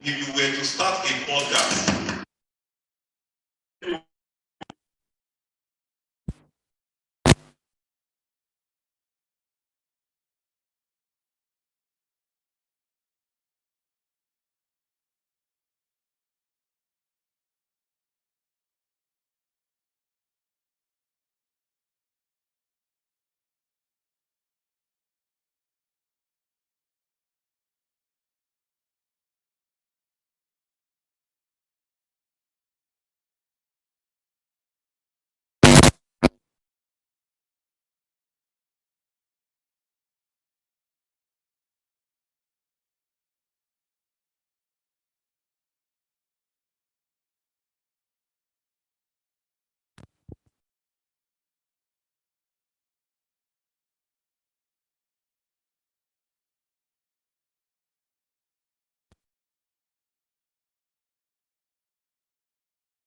If you were to start a podcast,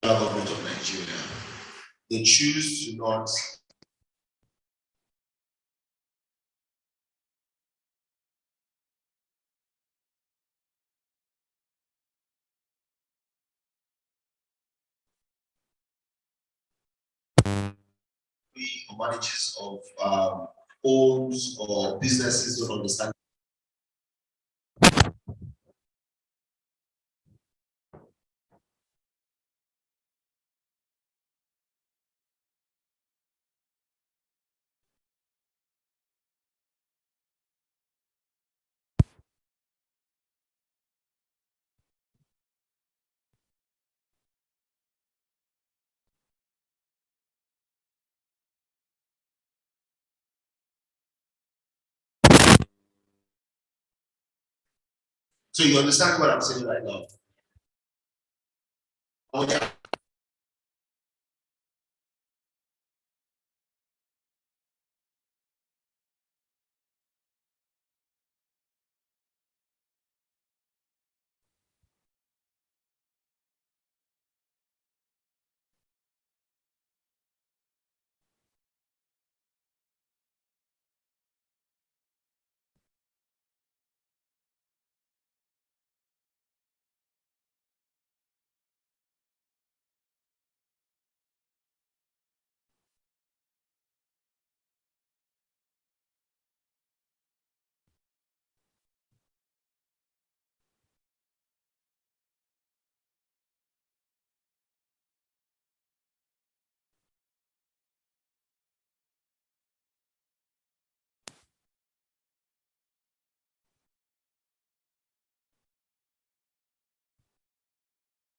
government of Nigeria, they choose to not managers of homes or businesses don't understand. So you understand what I'm saying right now? Oh, yeah.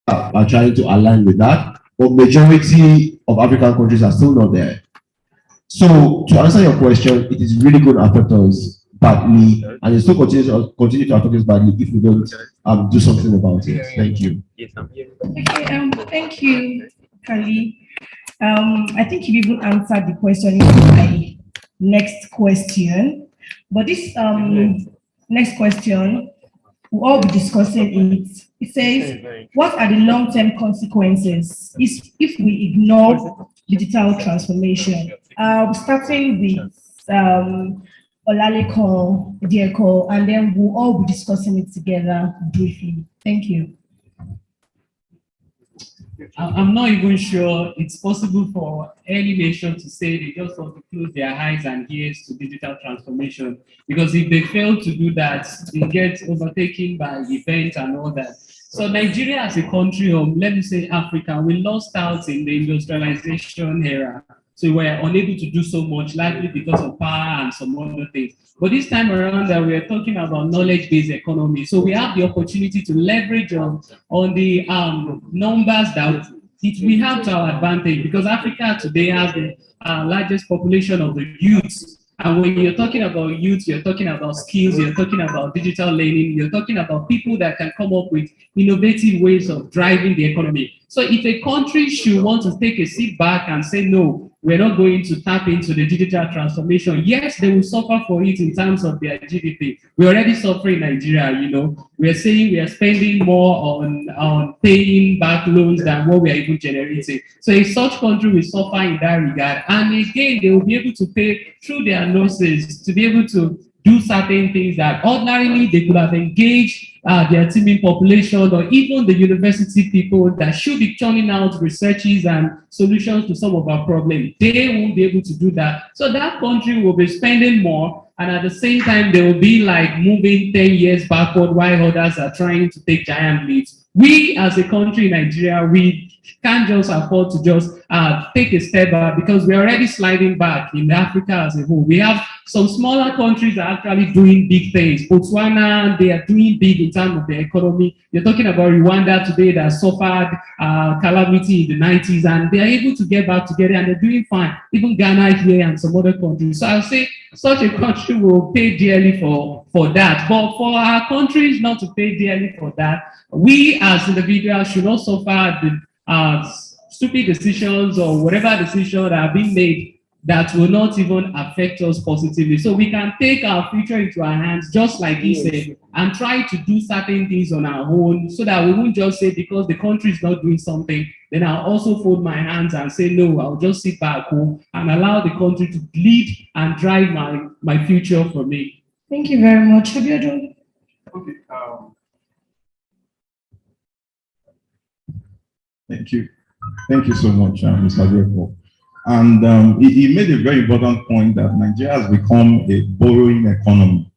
Are trying to align with that, but majority of African countries are still not there. So to answer your question, it is really going to affect us badly, and it still continue to affect us badly if we don't do something about it. Thank you. Yes, I'm here. Okay, thank you, Kali. I think you even answered the question in my next question, but this next question, we'll all be discussing it. It says, what are the long-term consequences if we ignore digital transformation? Starting with Olaleko, Dieko, and then we'll all be discussing it together briefly. Thank you. I'm not even sure it's possible for any nation to say they just want to close their eyes and ears to digital transformation, because if they fail to do that, they get overtaken by events and all that. So Nigeria as a country, or let me say Africa, we lost out in the industrialization era. So we were unable to do so much, likely because of power and some other things. But this time around, we are talking about knowledge-based economy. So we have the opportunity to leverage on the numbers that we have to our advantage, because Africa today has the largest population of the youth. And when you're talking about youth, you're talking about skills, you're talking about digital learning, you're talking about people that can come up with innovative ways of driving the economy. So if a country should want to take a seat back and say, no, we're not going to tap into the digital transformation, yes, they will suffer for it in terms of their GDP. We're already suffering in Nigeria, you know. We're saying we are spending more on paying back loans than what we are even generating. So a such country will suffer in that regard. And again, they will be able to pay through their losses to be able to do certain things that ordinarily they could have engaged their teaming population or even the university people that should be churning out researches and solutions to some of our problems. They won't be able to do that. So that country will be spending more, and at the same time, they will be like moving 10 years backward while others are trying to take giant leaps. We as a country in Nigeria, we can't just afford to just take a step back because we're already sliding back in Africa as a whole. We have some smaller countries that are actually doing big things. Botswana, they are doing big in terms of their economy. You're talking about Rwanda today that suffered calamity in the 90s, and they are able to get back together and they're doing fine. Even Ghana here and some other countries. So I'll say such a country will pay dearly for that. But for our countries not to pay dearly for that, we as individuals should not suffer the stupid decisions or whatever decisions that are being made that will not even affect us positively. So we can take our future into our hands, just like he said, and try to do certain things on our own so that we won't just say because the country is not doing something, then I'll also fold my hands and say, no, I'll just sit back home and allow the country to lead and drive my future for me. Thank you very much. Abiodun. Okay. Thank you. Thank you so much, Mr. Adeko. And he made a very important point that Nigeria has become a borrowing economy.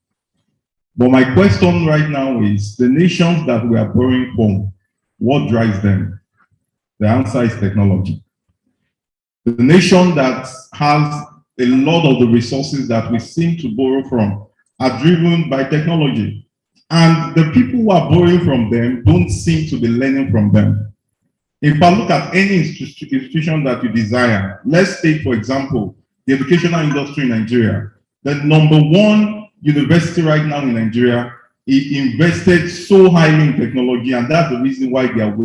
But my question right now is, the nations that we are borrowing from, what drives them? The answer is technology. The nation that has a lot of the resources that we seem to borrow from are driven by technology. And the people who are borrowing from them don't seem to be learning from them. If I look at any institution that you desire, let's take, for example, the educational industry in Nigeria. The #1 university right now in Nigeria, it invested so highly in technology, and that's the reason why they are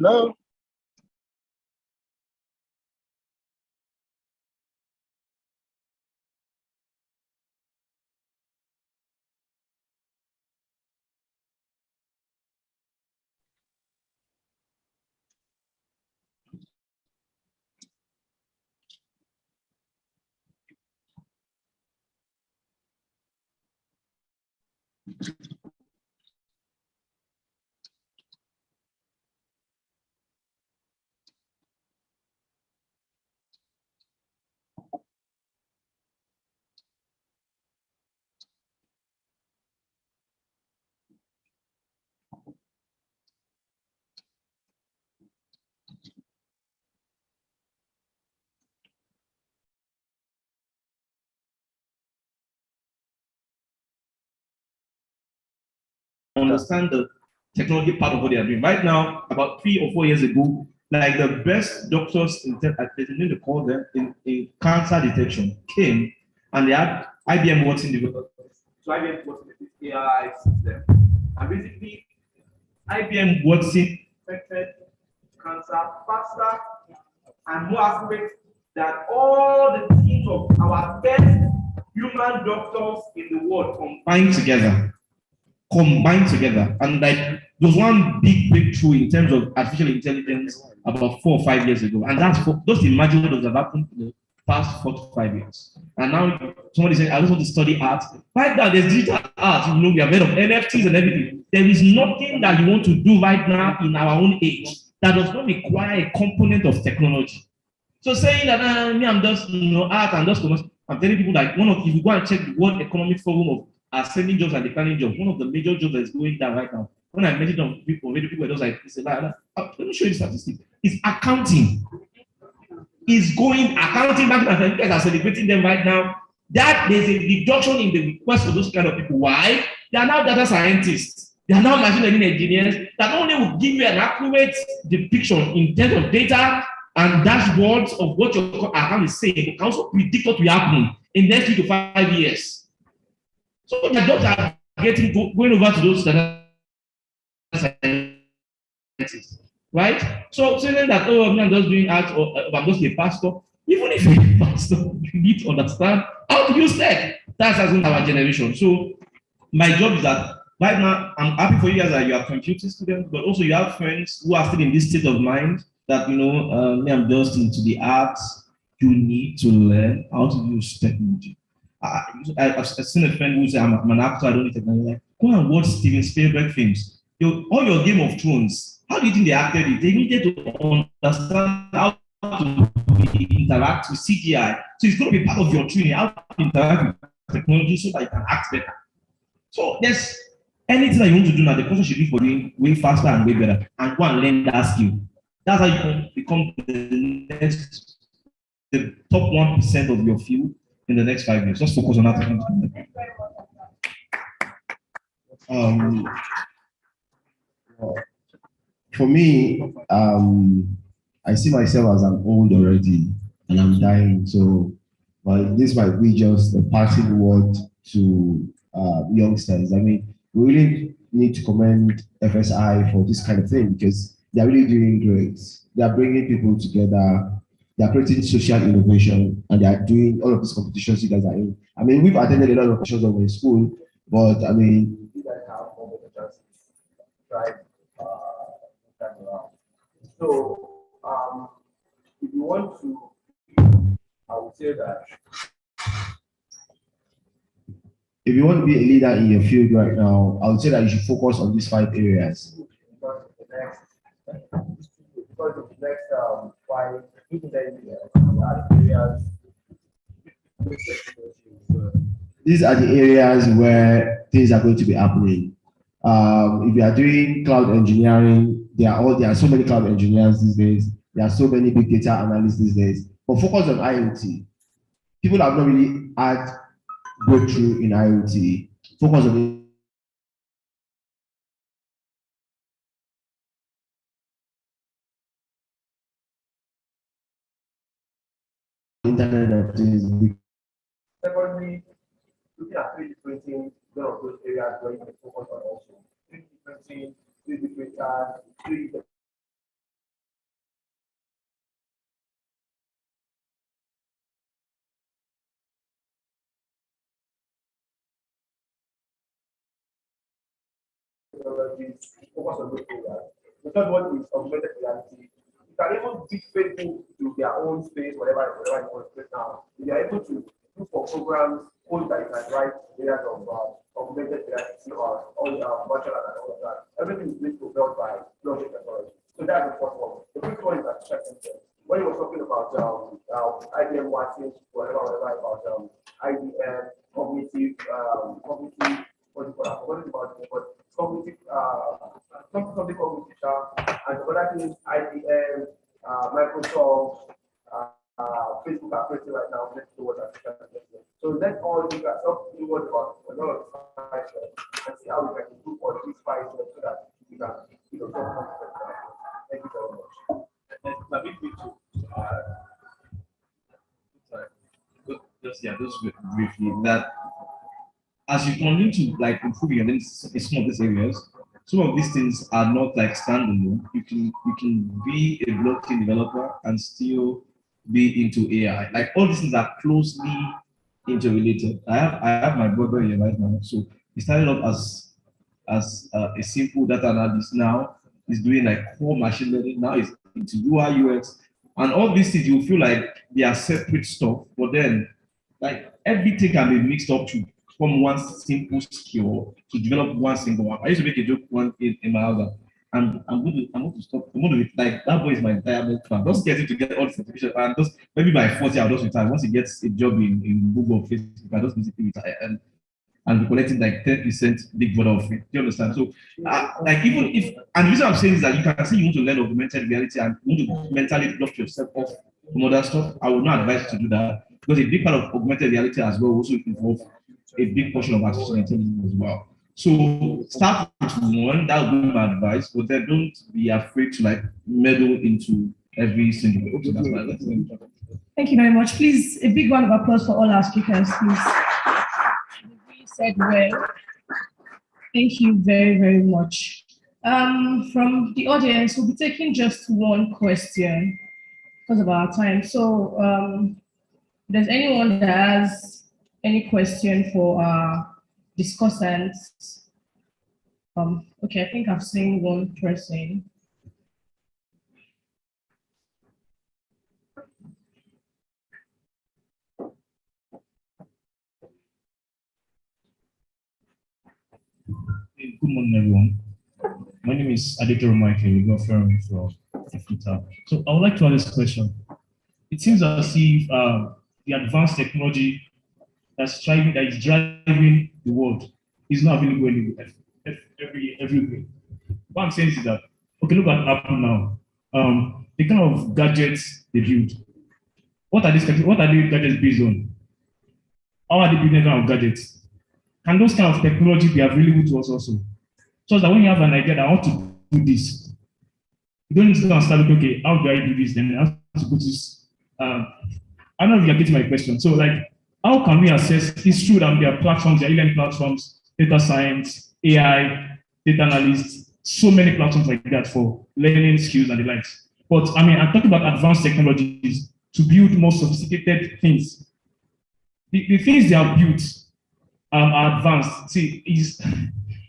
Hello? Understand the technology part of what they are doing. Right now, about 3 or 4 years ago, like the best doctors in they call them in cancer detection came and they had IBM Watson developed. So IBM Watson is the AI system. And basically, IBM Watson detected cancer faster and more accurate than all the teams of our best human doctors in the world combined together. And like there was one big breakthrough in terms of artificial intelligence about 4 or 5 years ago. And that's for just imagine what has happened in the past 4 to 5 years. And now somebody said, I just want to study art. Right now, there's digital art, you know, we are made of NFTs and everything. There is nothing that you want to do right now in our own age that does not require a component of technology. So saying that me, I'm just art and just commerce, I'm telling people that if you go and check the World Economic Forum of ascending jobs and declining jobs, one of the major jobs that is going down right now. When I mentioned on people were just like, it's a lie. Let me show you the statistics. It's accounting. Is going accounting back and you guys are celebrating them right now. That there's a reduction in the request for those kind of people. Why? They are now data scientists. They are now machine learning engineers that not only will give you an accurate depiction in terms of data and dashboards of what your account is saying, but can also predict what will happen in the next 3 to 5 years. So the jobs are going over to those data scientists, right? So saying that, I'm just doing art or I'm just a pastor, even if you're a pastor, you need to understand how to use tech. That's as in our generation. So my job is that right now, I'm happy for you guys that you are computing students, but also you have friends who are still in this state of mind that, me, I'm just into the arts. You need to learn how to use technology. I've seen a friend who said, I'm an actor, I don't need technology. Like, go and watch Steven Spielberg films. All your Game of Thrones, how do you think they acted it? They needed to understand how to interact with CGI. So it's going to be part of your training, how to interact with technology so that you can act better. So there's anything that you want to do now, the person should be for doing way faster and way better. And go and learn that skill. That's how you can become the top 1% of your field in the next 5 years. Just focus on that. For me, I see myself as I'm old already and I'm dying. So, this might be just a passing word to youngsters. I mean, we really need to commend FSI for this kind of thing because they're really doing great. They are bringing people together. They are creating social innovation, and they are doing all of these competitions you guys are in. I mean, we've attended a lot of competitions when we're in school, but I mean, you guys have more better chances to try time around. So, if you want to, I would say that if you want to be a leader in your field right now, I would say that you should focus on these 5 areas. Because the next 5 areas. These are the areas where things are going to be happening. If you are doing cloud engineering, there are so many cloud engineers these days. There are so many big data analysts these days. But focus on IoT. People have not really had breakthrough in IoT. Focus on Internet of Things. Secondly, looking at 3D printing, one of those areas where you can focus on also. 3D printing, 3D printers, 3D technologies, focus on those areas. The third one is augmented reality. You can even teach people to their own space, whatever you want to do now. You are able to look for programs code that you can write areas of augmented reality or virtual and all of that. Everything is being propelled by blockchain technology. So that's the first one. The first one is abstraction. When you were talking about IBM watching, whatever about IBM, cognitive, what do you call that? What is about it? But cognitive, something cognitive, and the other thing is IBM, Microsoft, Facebook are facing right now. Let's do what so let's all look at something what about a lot of five and see how we can improve on these 5 steps so that we can, thank you very much. Just briefly that as you continue to like improve your in some of these areas, some of these things are not like standalone. You can be a blockchain developer and still be into AI. Like all these things are closely interrelated. I have my brother here right now. So he started off as a simple data analyst. Now he's doing like core machine learning. Now he's into UI UX, and all these things you feel like they are separate stuff, but then like everything can be mixed up to form one simple skill to develop one single one. I used to make a joke one in my house. I'm going to stop. I'm going to like that boy is my entire fan. Just get him to get all the certification and just maybe by 40 I'll just retire. Once he gets a job in Google or Facebook, I just basically retire and be collecting like 10% big brother of it. Do you understand? So like even if and the reason I'm saying is that you can say you want to learn augmented reality and you want to mentally block yourself off from other stuff, I would not advise you to do that because a big part of augmented reality as well also involves a big portion of artificial intelligence as well. So start with one, that would be my advice, but then don't be afraid to like meddle into every single. Okay, that's my lesson. Thank you very much. Please, a big round of applause for all our speakers, please. You said well. Thank you very, very much. From the audience, we'll be taking just one question because of our time. So if there's anyone that has any question for our discussants? Okay, I think I've seen one person. Good morning, everyone. My name is Aditya Michael. We got from FSI. So I would like to ask this question. It seems as if the advanced technology that is driving the world is not available anywhere, everywhere. What I'm saying is that, okay, look at Apple now. The kind of gadgets they build. What are these gadgets based on? How are they building kind of gadgets? Can those kind of technology be available to us also? So that when you have an idea that I want to do this, you don't need to go and start looking, okay, how do I do this? Then I have to put this. I don't know if you're getting my question. So like, how can we assess? It's true that there are platforms, there are e-learning platforms, data science, AI, data analysts, so many platforms like that for learning skills and the likes. But I mean, I'm talking about advanced technologies to build more sophisticated things. The things they are built are advanced. See, is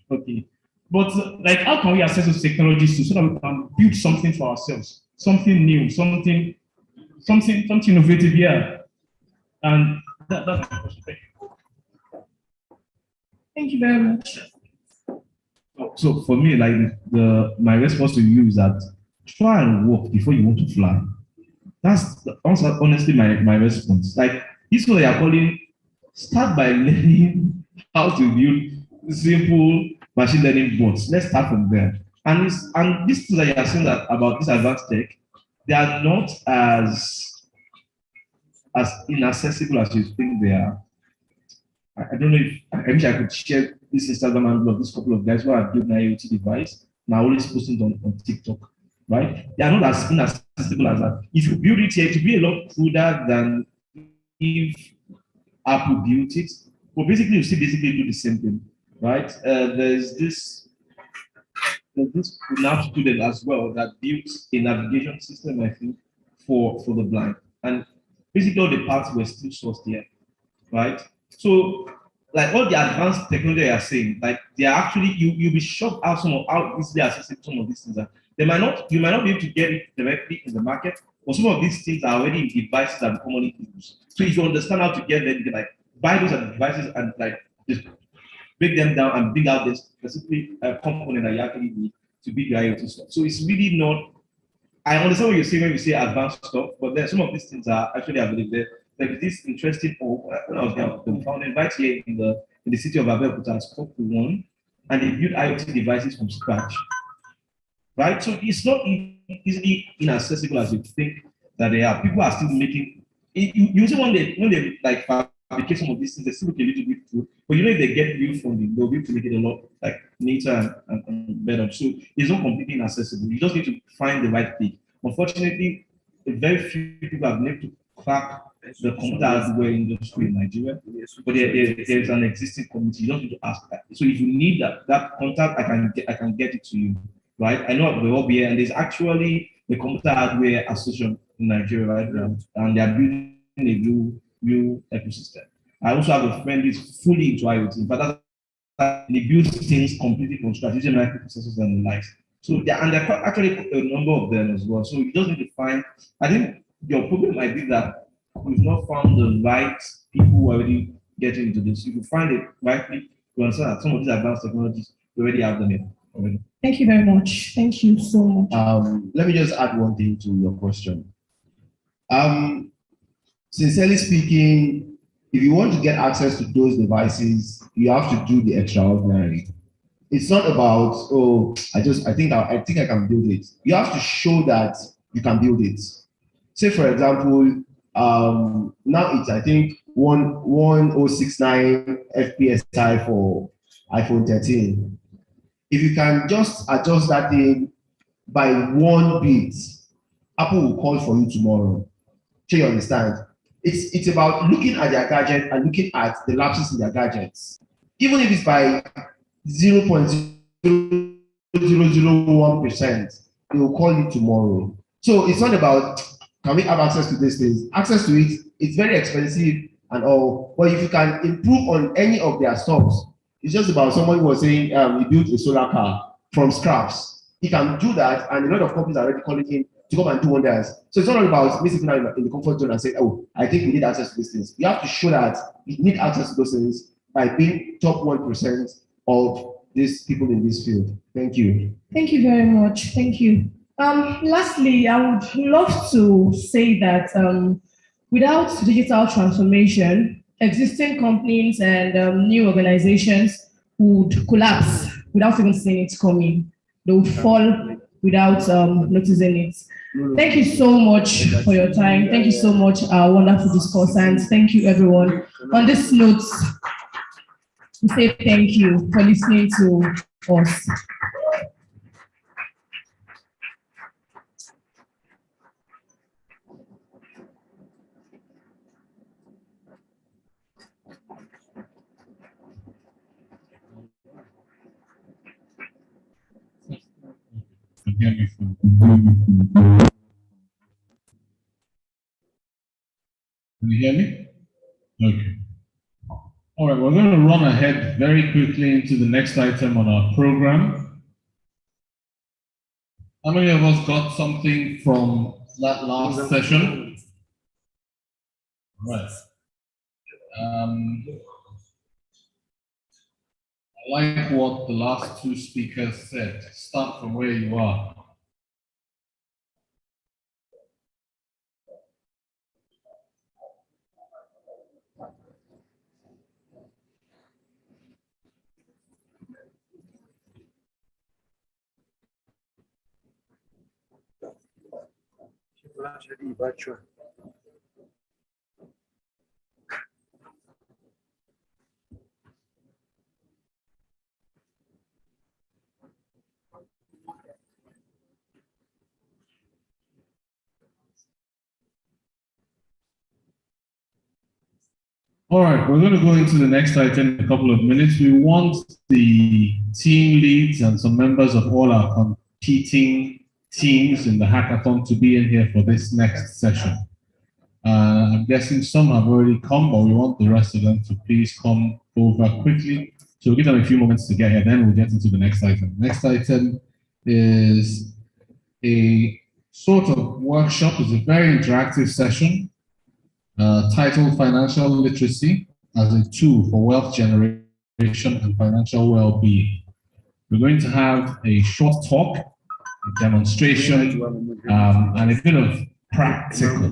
okay. But like, how can we assess those technologies so that we can build something for ourselves, something new, something innovative? Yeah, and that's my question. Thank you very much. So for me, like my response to you is that try and walk before you want to fly. That's honestly my response. Like this is what they are calling. Start by learning how to build simple machine learning bots. Let's start from there. And this thing that you are saying that about this advanced tech, they are not as inaccessible as you think they are. I don't know if I wish I could share this Instagram handle of this couple of guys who have built an IoT device. Now always posting on TikTok, right? They are not as inaccessible as that. If you build it here, it will be a lot cruder than if Apple built it. But basically, you still basically do the same thing, right? There's this lab student as well that built a navigation system, I think, for the blind. And basically all the parts were still sourced here, right? So like all the advanced technology I are saying, like they are actually you'll be shocked how easily accessible some of these things are. You might not be able to get it directly in the market, but some of these things are already in devices that are commonly used. So if you understand how to get them, you can like buy those devices and like just break them down and bring out this specific component that you actually need to build your IoT stuff. So it's really not. I understand what you're saying when you say advanced stuff, but then some of these things are actually available. Like this interesting when I was there, they founded right here in the city of Abeokuta as Couple One, and they built IoT devices from scratch. Right? So it's not easily inaccessible as you think that they are. People are still making usually when they like fabricate some of these things, they still look a little bit good. But you know if they get real funding, they'll be able to make it a lot like neater and better. So it's not completely inaccessible. You just need to find the right thing. Unfortunately, very few people have been able to crack the computer hardware industry in Nigeria, but there's an existing community. You don't need to ask that. So if you need that contact, I can get it to you, right? I know the will be here, and there's actually the computer hardware association in Nigeria right now, and they are building a new ecosystem. I also have a friend who's fully into IoT. In fact, they build things completely from scratch using microprocessors and the likes. So there are actually a number of them as well. So you just need to find. I think your problem might be that we've not found the right people who are already getting into this. If you find it right people, you understand that some of these advanced technologies we already have them in already. Thank you very much. Thank you so much. Let me just add one thing to your question. Sincerely speaking, if you want to get access to those devices, you have to do the extraordinary. It's not about, oh, I think I can build it. You have to show that you can build it. Say for example, now it's I think 1069 FPSI for iPhone 13. If you can just adjust that thing by 1 bit, Apple will call for you tomorrow. So you understand? It's about looking at their gadget and looking at the lapses in their gadgets. Even if it's by 0.0001%, they will call you tomorrow. So it's not about can we have access to these things? Access to it, it's very expensive and all. But if you can improve on any of their stuffs, it's just about someone who was saying he built a solar car from scraps. He can do that, and a lot of companies are already calling him to come and do wonders. So it's not all about me sitting in the comfort zone and saying, oh, I think we need access to these things. You have to show that you need access to those things by being top 1% of these people in this field. Thank you. Thank you very much. Thank you. Lastly, I would love to say that without digital transformation, existing companies and new organizations would collapse without even seeing it coming. They would fall without noticing it. Thank you so much for your time. Thank you so much, our wonderful discussants. Thank you, everyone. On this note, we say thank you for listening to us. Can you hear me? Okay. All right, we're going to run ahead very quickly into the next item on our program. How many of us got something from that last session? All right. I like what the last two speakers said. Start from where you are. All right, we're going to go into the next item in a couple of minutes. We want the team leads and some members of all our competing teams in the hackathon to be in here for this next session. I'm guessing some have already come, but we want the rest of them to please come over quickly. So we'll give them a few moments to get here, then we'll get into the next item. Next item is a sort of workshop. It's a very interactive session titled Financial Literacy, as a tool for wealth generation and financial well-being. We're going to have a short talk, a demonstration, and a bit of practical,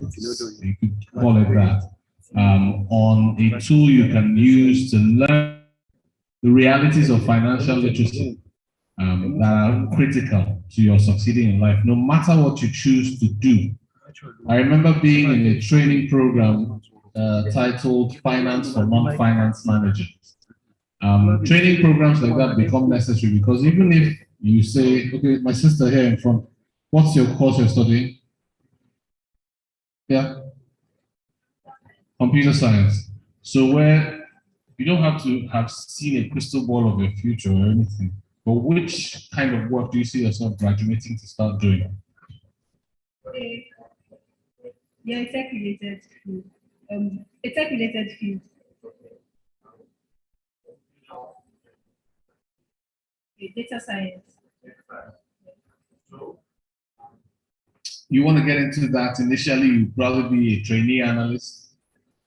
you could call it that, on a tool you can use to learn the realities of financial literacy that are critical to your succeeding in life, no matter what you choose to do. I remember being in a training program titled Finance for Non-Finance Managers. Training programs like that become necessary because even if you say, okay, my sister here in front, what's your course you're studying? Yeah? Computer science. So where you don't have to have seen a crystal ball of your future or anything, but which kind of work do you see yourself graduating to start doing? Yeah, a tech-related field. A tech-related field. Data science. You want to get into that initially, you probably be a trainee analyst.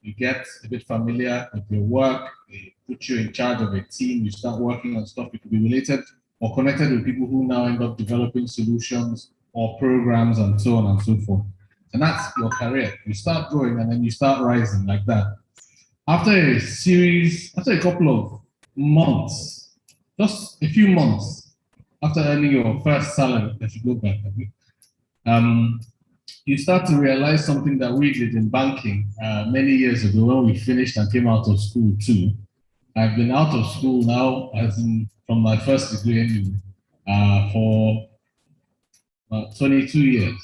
You get a bit familiar with your work, they put you in charge of a team, you start working on stuff, you could be related or connected with people who now end up developing solutions or programs and so on and so forth. And that's your career. You start growing and then you start rising like that. After a couple of months, just a few months after earning your first salary, if you go back a bit, you start to realize something that we did in banking many years ago when we finished and came out of school too. I've been out of school now, as in from my first degree anyway, for 22 years.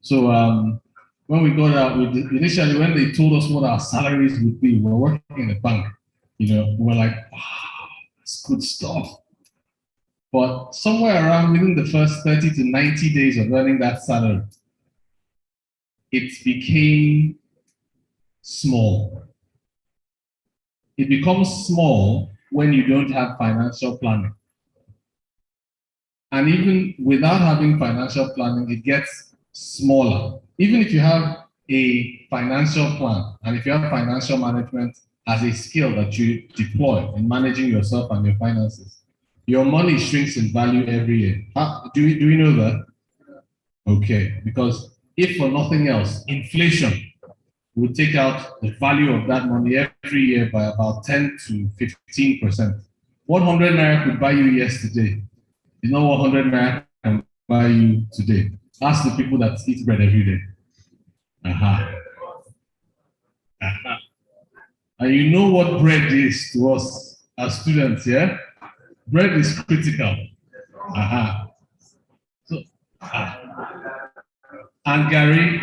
So when we got out, initially when they told us what our salaries would be, we were working in a bank, we were like, wow, it's good stuff. But somewhere around within the first 30 to 90 days of earning that salary, it became small. It becomes small when you don't have financial planning. And even without having financial planning, it gets smaller. Even if you have a financial plan, and if you have financial management as a skill that you deploy in managing yourself and your finances, your money shrinks in value every year. Do we know that? Okay, because if for nothing else, inflation will take out the value of that money every year by about 10 to 15%. 100 naira could buy you yesterday. You know what 100 naira can buy you today? Ask the people that eat bread every day. And you know what bread is to us as students, yeah? Bread is critical. So, and Gary,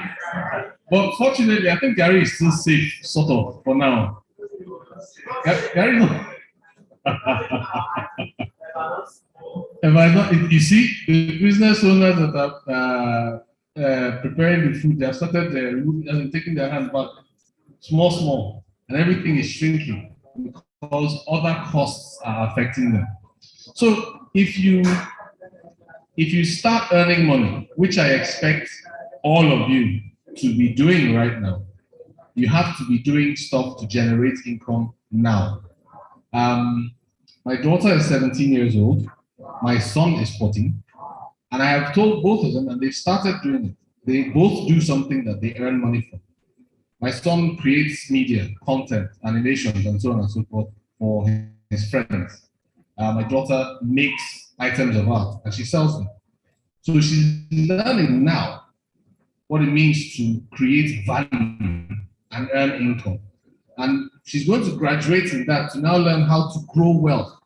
but fortunately, I think Gary is still safe, sort of, for now. Gary, no. You see, the business owners that are preparing the food, they have started taking their hand back, small, and everything is shrinking because other costs are affecting them. So if you start earning money, which I expect all of you to be doing right now, you have to be doing stuff to generate income now. My daughter is 17 years old. My son is 14. And I have told both of them, and they've started doing it. They both do something that they earn money for. My son creates media, content, animations, and so on and so forth for his friends. My daughter makes items of art, and she sells them. So she's learning now what it means to create value and earn income. And she's going to graduate in that to now learn how to grow wealth.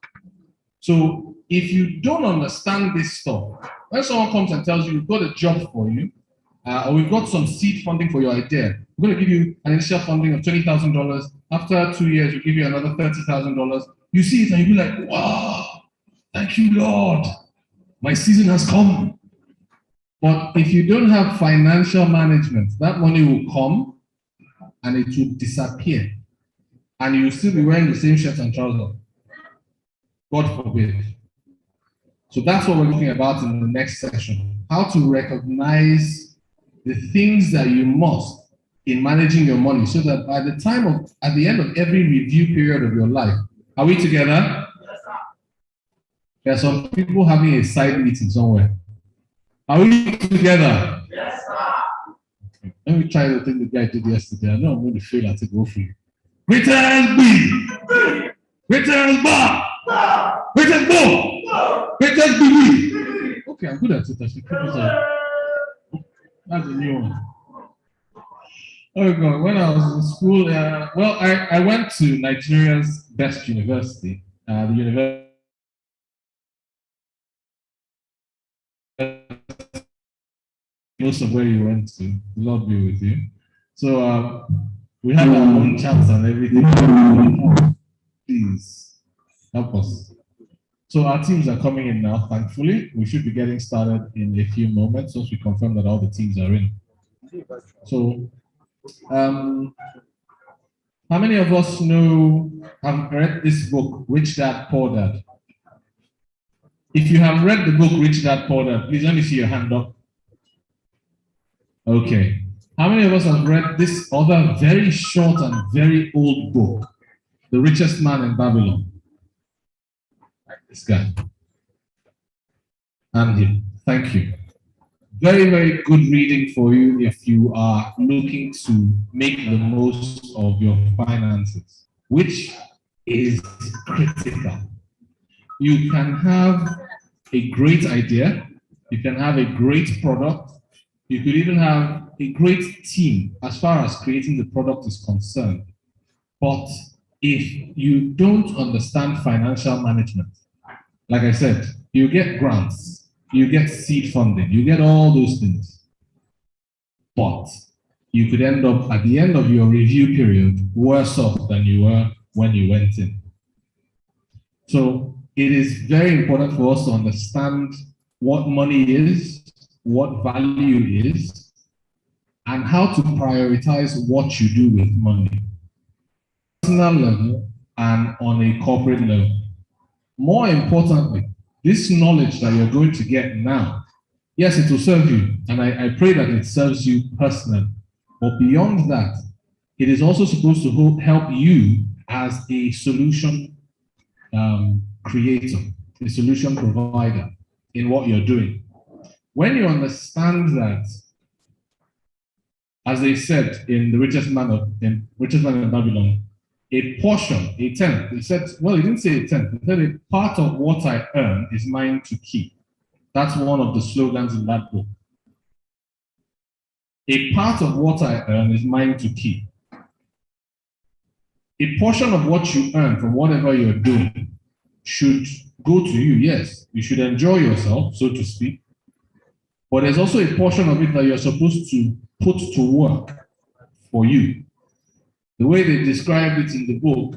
So if you don't understand this stuff, when someone comes and tells you, we've got a job for you, or we've got some seed funding for your idea, we're going to give you an initial funding of $20,000. After 2 years, we'll give you another $30,000. You see it and you'll be like, wow, thank you, Lord. My season has come. But if you don't have financial management, that money will come and it will disappear. And you'll still be wearing the same shirt and trousers. God forbid. So that's what we're talking about in the next section. How to recognize the things that you must in managing your money so that by the time of, at the end of every review period of your life, are we together? There are some people having a side meeting somewhere. Are we together? Yes, sir. Let me try the thing the guy did yesterday. I know I'm going to fail at it. Go for it. Greater as B. Greater as bar. Greater as ball. Greater as B. Okay, I'm good at it. I should keep it up. That's a new one. Oh God, when I was in school, well, I went to Nigeria's best university, the university. Most of where you went to, the Lord be with you. So we have our own chats and everything. Please help us. So our teams are coming in now, thankfully. We should be getting started in a few moments once we confirm that all the teams are in. So, how many of us have read this book, Rich Dad, Poor Dad? If you have read the book, Rich Dad, Poor Dad, please let me see your hand up. Okay. How many of us have read this other very short and very old book, The Richest Man in Babylon? This guy. And him. Thank you. Very, very good reading for you if you are looking to make the most of your finances, which is critical. You can have a great idea, you can have a great product, you could even have a great team as far as creating the product is concerned. But if you don't understand financial management, like I said, you get grants, you get seed funding, you get all those things. But you could end up at the end of your review period worse off than you were when you went in. So it is very important for us to understand what money is, what value is, and how to prioritize what you do with money. Personal level and on a corporate level. More importantly, this knowledge that you're going to get now, yes, it will serve you, and I pray that it serves you personally. But beyond that, it is also supposed to help you as a solution creator, a solution provider in what you're doing. When you understand that, as they said in The Richest Man in Babylon, a portion, a tenth, he said, well, he didn't say a tenth, he said a part of what I earn is mine to keep. That's one of the slogans in that book. A part of what I earn is mine to keep. A portion of what you earn from whatever you're doing should go to you, yes. You should enjoy yourself, so to speak. But there's also a portion of it that you're supposed to put to work for you. The way they described it in the book,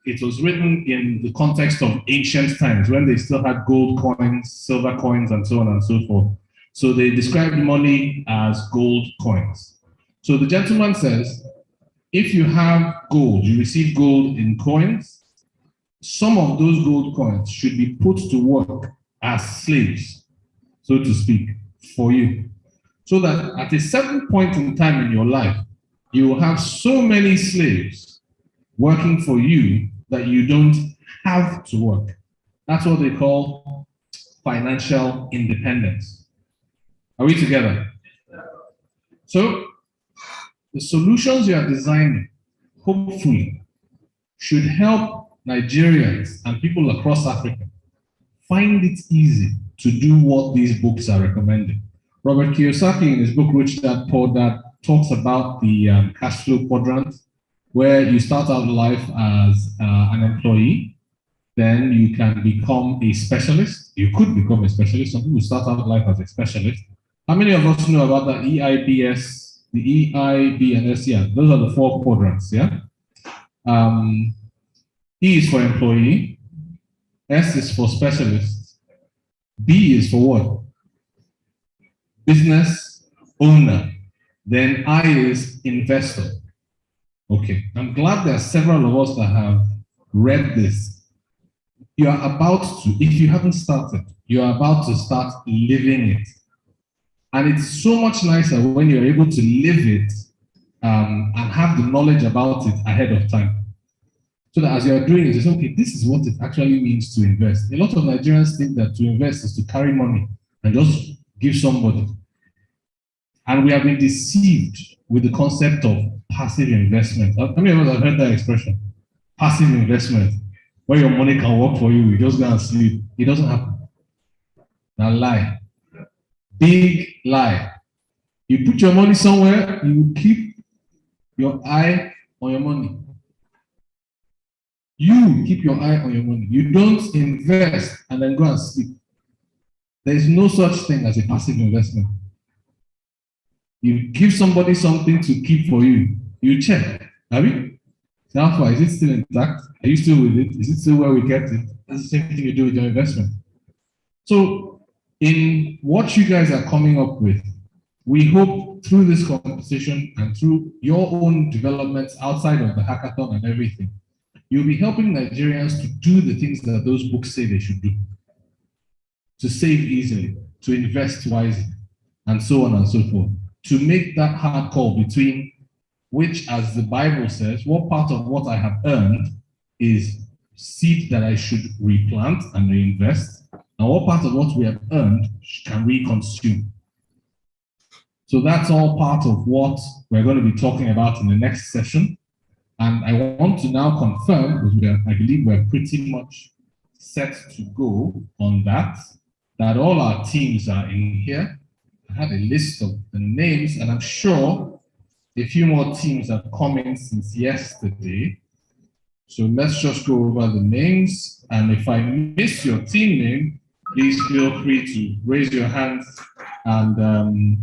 it was written in the context of ancient times when they still had gold coins, silver coins, and so on and so forth. So they described money as gold coins. So the gentleman says, if you have gold, you receive gold in coins, some of those gold coins should be put to work as slaves, so to speak, for you. So that at a certain point in time in your life, you will have so many slaves working for you that you don't have to work. That's what they call financial independence. Are we together? So the solutions you are designing, hopefully, should help Nigerians and people across Africa find it easy to do what these books are recommending. Robert Kiyosaki, in his book Rich Dad, Poor Dad, talks about the cash flow quadrant, where you start out life as an employee, then you can become a specialist. You could become a specialist. Some people start out life as a specialist. How many of us know about the EIBS, the EIB and S? Yeah, those are the 4 quadrants, yeah? E is for employee, S is for specialist, B is for what? Business owner. Then I is investor. Okay, I'm glad there are several of us that have read this. You are about to, if you haven't started, you are about to start living it. And it's so much nicer when you're able to live it and have the knowledge about it ahead of time. So that as you're doing it, you say, okay, this is what it actually means to invest. A lot of Nigerians think that to invest is to carry money and just give somebody. And we have been deceived with the concept of passive investment. How many of us have heard that expression? Passive investment, where your money can work for you, you just go and sleep. It doesn't happen. Now lie. Big lie. You put your money somewhere, you keep your eye on your money. You keep your eye on your money. You don't invest and then go and sleep. There is no such thing as a passive investment. You give somebody something to keep for you. You check. Have you? So how far? Is it still intact? Are you still with it? Is it still where we kept it? That's the same thing you do with your investment. So in what you guys are coming up with, we hope through this conversation and through your own developments outside of the hackathon and everything, you'll be helping Nigerians to do the things that those books say they should do. To save easily, to invest wisely, and so on and so forth. To make that hard call between which, as the Bible says, what part of what I have earned is seed that I should replant and reinvest, and what part of what we have earned can we consume. So that's all part of what we're going to be talking about in the next session. And I want to now confirm, because I believe we're pretty much set to go on that all our teams are in here. I had a list of the names, and I'm sure a few more teams have come in since yesterday. So let's just go over the names. And if I miss your team name, please feel free to raise your hands and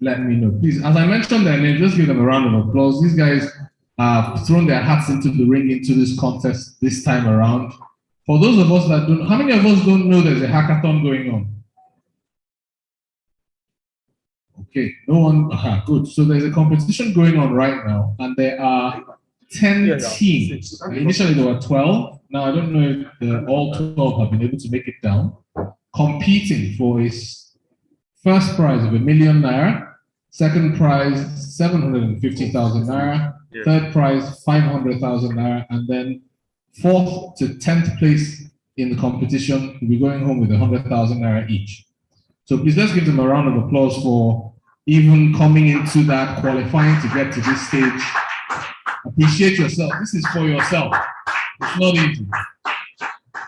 let me know. Please, as I mentioned their names, just give them a round of applause. These guys have thrown their hats into the ring into this contest this time around. For those of us that don't, how many of us don't know there's a hackathon going on? Okay, no one, good. So there's a competition going on right now, and there are 10 teams. Initially there were 12. Now I don't know if all 12 have been able to make it down, competing for a first prize of ₦1 million, second prize 750,000 naira, third prize 500,000 naira, and then 4th to 10th place in the competition will be going home with 100,000 naira each. So please let's give them a round of applause for even coming into that, qualifying to get to this stage. Appreciate yourself. This is for yourself. It's not easy.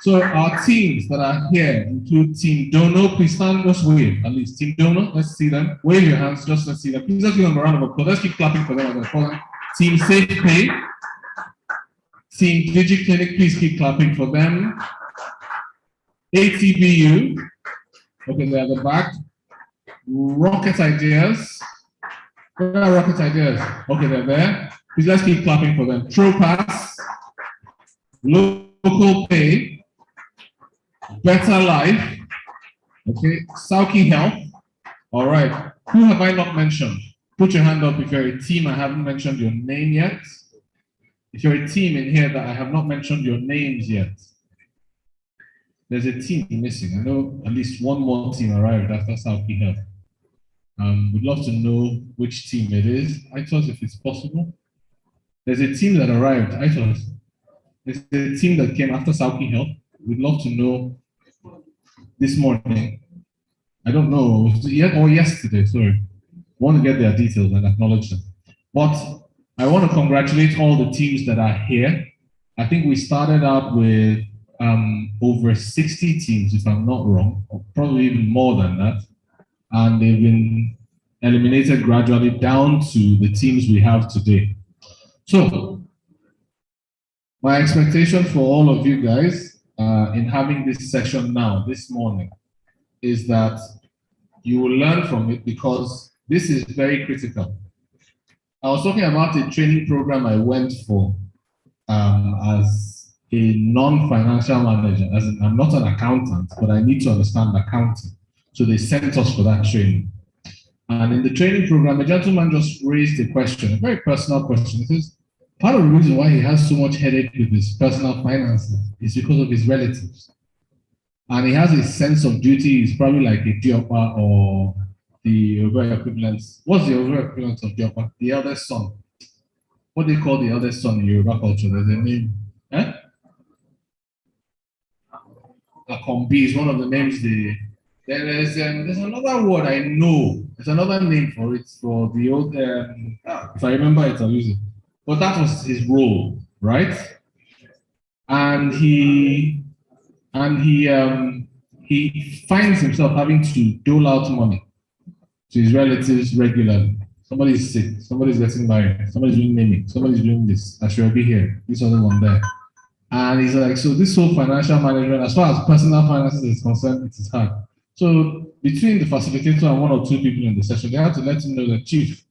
So our teams that are here include Team Dono. Please stand, just wave at least. Team Dono, let's see them. Wave your hands, just let's see them. Please let's give them a round of applause. Let's keep clapping for them as I call them. Team Safe Pay. Team DigiClinic, please keep clapping for them. ATBU. Okay, they're at the back. Rocket Ideas. Where are Rocket Ideas? Okay, they're there. Please let's keep clapping for them. TroPass. Local Pay. Better Life. Okay, Sauki Health. All right. Who have I not mentioned? Put your hand up if you're a team I haven't mentioned your name yet. If you're a team in here that I have not mentioned your names yet. There's a team missing. I know at least one more team arrived after Sauki Health. We'd love to know which team it is. I thought if it's possible. There's a team that arrived. I thought there's a team that came after Sauki Health. We'd love to know this morning. I don't know, yet or yesterday, sorry. I want to get their details and acknowledge them. But I want to congratulate all the teams that are here. I think we started out with over 60 teams, if I'm not wrong, or probably even more than that. And they've been eliminated gradually down to the teams we have today. So, my expectation for all of you guys in having this session now, this morning, is that you will learn from it because this is very critical. I was talking about a training program I went for as a non-financial manager. As in, I'm not an accountant, but I need to understand accounting. So they sent us for that training. And in the training program, a gentleman just raised a question, a very personal question. He says, part of the reason why he has so much headache with his personal finances is because of his relatives. And he has a sense of duty. He's probably like a diopa or the Yoruba equivalent. What's the Yoruba equivalent of Japa? The eldest son. What do they call the eldest son in Yoruba culture? There's a name. Eh? Akombi is one of the names. There's another word I know. There's another name for it for the old. If I remember it, I'll use it. But that was his role, right? And he finds himself having to dole out money to his relatives regularly. Somebody's sick, somebody's getting married, somebody's doing naming, somebody's doing this. I should be here, this other one there. And he's like, so this whole financial management, as far as personal finances is concerned, it is hard. So between the facilitator and one or two people in the session, they have to let him know that, Chief,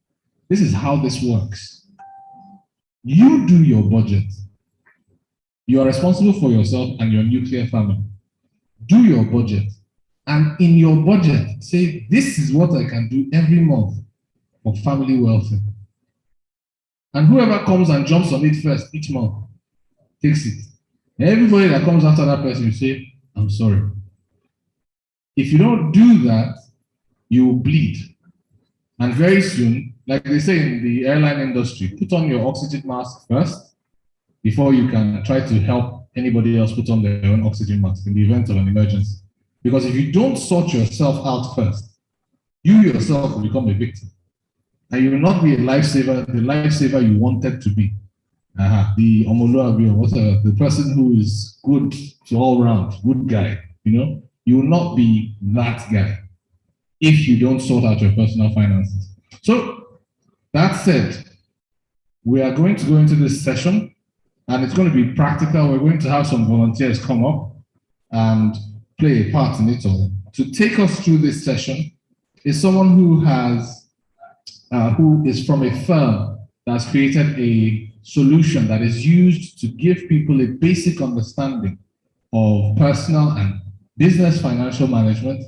this is how this works. You do your budget. You are responsible for yourself and your nuclear family. Do your budget. And in your budget, say, this is what I can do every month for family welfare. And whoever comes and jumps on it first each month takes it. And everybody that comes after that person, you say, I'm sorry. If you don't do that, you will bleed. And very soon, like they say in the airline industry, put on your oxygen mask first before you can try to help anybody else put on their own oxygen mask in the event of an emergency. Because if you don't sort yourself out first, you yourself will become a victim. And you will not be a lifesaver, the lifesaver you wanted to be. The Omoluabi, or whatever, the person who is good to all round, good guy, you will not be that guy if you don't sort out your personal finances. So that said, we are going to go into this session and it's going to be practical. We're going to have some volunteers come up and play a part in it all. To take us through this session is someone who is from a firm that's created a solution that is used to give people a basic understanding of personal and business financial management.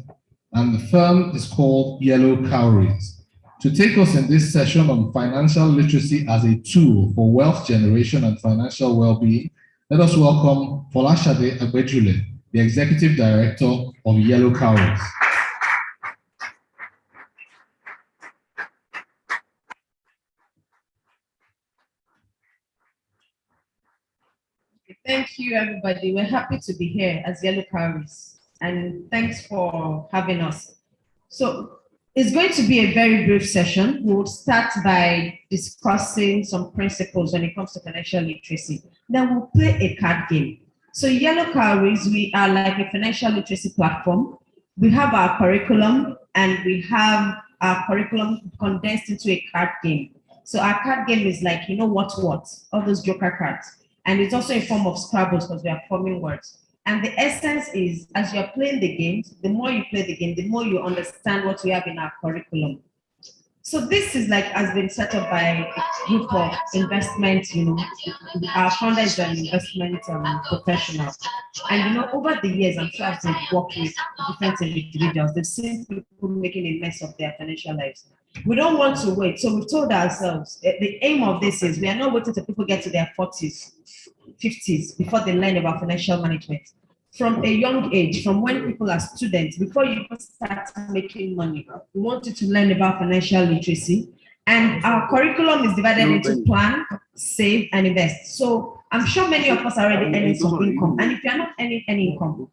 And the firm is called Yellow Cowries. To take us in this session on financial literacy as a tool for wealth generation and financial well-being, let us welcome Folashade Agbejule, the Executive Director of Yellow Cowries. Thank you, everybody. We're happy to be here as Yellow Cowries, and thanks for having us. So it's going to be a very brief session. We'll start by discussing some principles when it comes to financial literacy. Then we'll play a card game. So Yellow Cowries, we are like a financial literacy platform. We have our curriculum, and we have our curriculum condensed into a card game. So our card game is like, what, all those joker cards. And it's also a form of Scrabble because we are forming words. And the essence is, as you're playing the games, the more you play the game, the more you understand what we have in our curriculum. So this is has been set up by a group of investment, our founder is an investment professional. And over the years, I'm sure I've worked with different individuals. They've seen people making a mess of their financial lives. We don't want to wait. So we've told ourselves the aim of this is we are not waiting till people get to their 40s, 50s before they learn about financial management. From a young age, from when people are students, before you even start making money, we want you to learn about financial literacy. And our curriculum is divided into plan, save, and invest. So I'm sure many of us are already earning some income. And if you're not earning any income,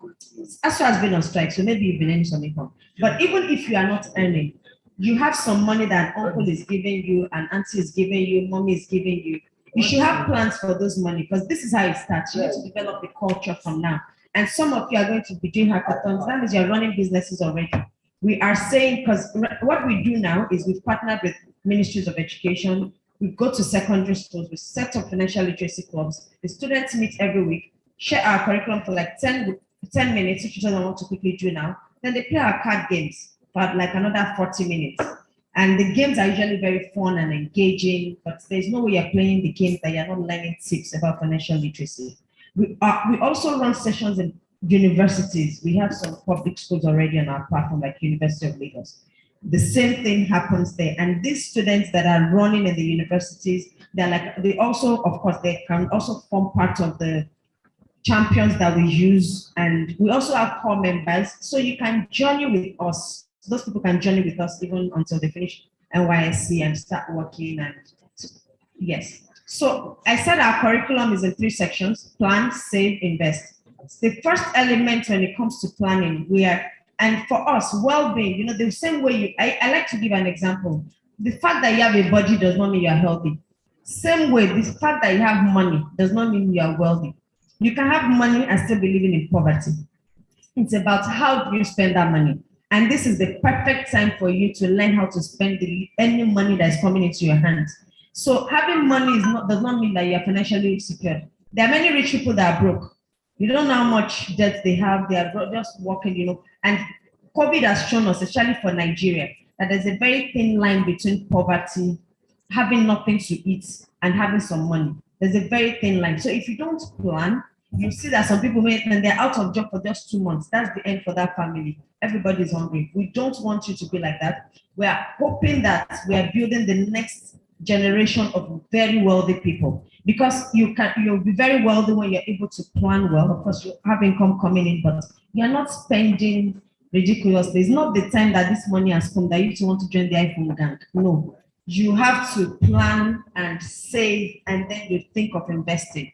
ASU has been on strike, so maybe you've been earning some income. But even if you are not earning, you have some money that uncle is giving you, and auntie is giving you, mommy is giving you. You should have plans for those money because this is how it starts. You have to develop the culture from now. And some of you are going to be doing hackathons. That means you're running businesses already. We are saying, because what we do now is we've partnered with ministries of education. We go to secondary schools, we set up financial literacy clubs. The students meet every week, share our curriculum for like 10 minutes, which is what I want to quickly do now. Then they play our card games for like another 40 minutes. And the games are usually very fun and engaging, but there's no way you're playing the games that you're not learning tips about financial literacy. We also run sessions in universities. We have some public schools already on our platform, like University of Lagos. The same thing happens there. And these students that are running in the universities, they also, of course, they can also form part of the champions that we use. And we also have core members. So you can journey with us So those people can journey with us even until they finish NYSC and start working. And yes. So I said our curriculum is in 3 sections: plan, save, invest. The first element when it comes to planning, and for us, well-being, the same way I like to give an example. The fact that you have a body does not mean you are healthy. Same way, the fact that you have money does not mean you are wealthy. You can have money and still be living in poverty. It's about how do you spend that money. And this is the perfect time for you to learn how to spend any money that is coming into your hands. So having money does not mean that you are financially secure. There are many rich people that are broke. You don't know how much debt they have. They are just working, And COVID has shown us, especially for Nigeria, that there's a very thin line between poverty, having nothing to eat, and having some money. There's a very thin line. So if you don't plan, you see that some people and they're out of job for just 2 months. That's the end for that family. Everybody's hungry. We don't want you to be like that. We are hoping that we are building the next generation of very wealthy people, because you'll be very wealthy when you're able to plan well. Of course, you have income coming in, but you're not spending ridiculously. It's not the time that this money has come that you want to join the iPhone gang. No, you have to plan and save, and then you think of investing.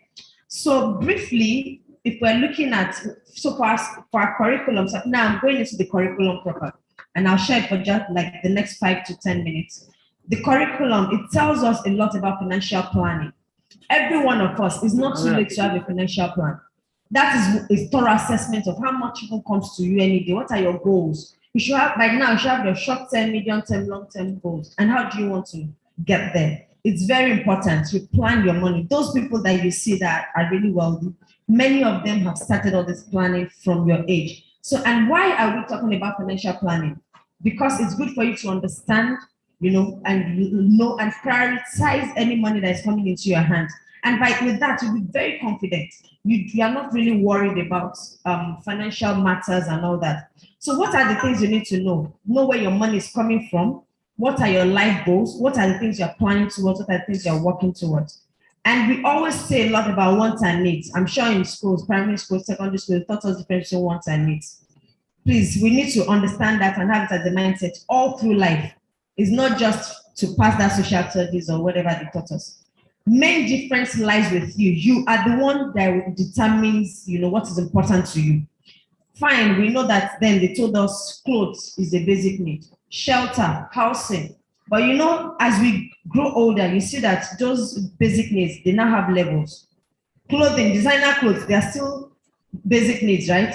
So briefly, if we're looking at, so for our curriculum, so now I'm going into the curriculum proper, and I'll share it for just like the next 5 to 10 minutes. The curriculum, it tells us a lot about financial planning. Every one of us is not too late to have a financial plan. That is a thorough assessment of how much even comes to you any day. What are your goals? You should have, by now, you should have your short-term, medium-term, long-term goals. And how do you want to get there? It's very important to plan your money. Those people that you see that are really wealthy, many of them have started all this planning from your age. So, and why are we talking about financial planning? Because it's good for you to understand, and prioritize any money that is coming into your hands. And with that, you'll be very confident. You are not really worried about financial matters and all that. So what are the things you need to know? Know where your money is coming from. What are your life goals? What are the things you're planning towards? What are the things you're working towards? And we always say a lot about wants and needs. I'm sure in schools, primary school, secondary school, they taught us different wants and needs. Please, we need to understand that and have it as a mindset all through life. It's not just to pass that social studies or whatever they taught us. Main difference lies with you. You are the one that determines, what is important to you. Fine, we know that then they told us clothes is a basic need, shelter, housing. But as we grow older, you see that those basic needs, they now have levels. Clothing, designer clothes, they are still basic needs, right?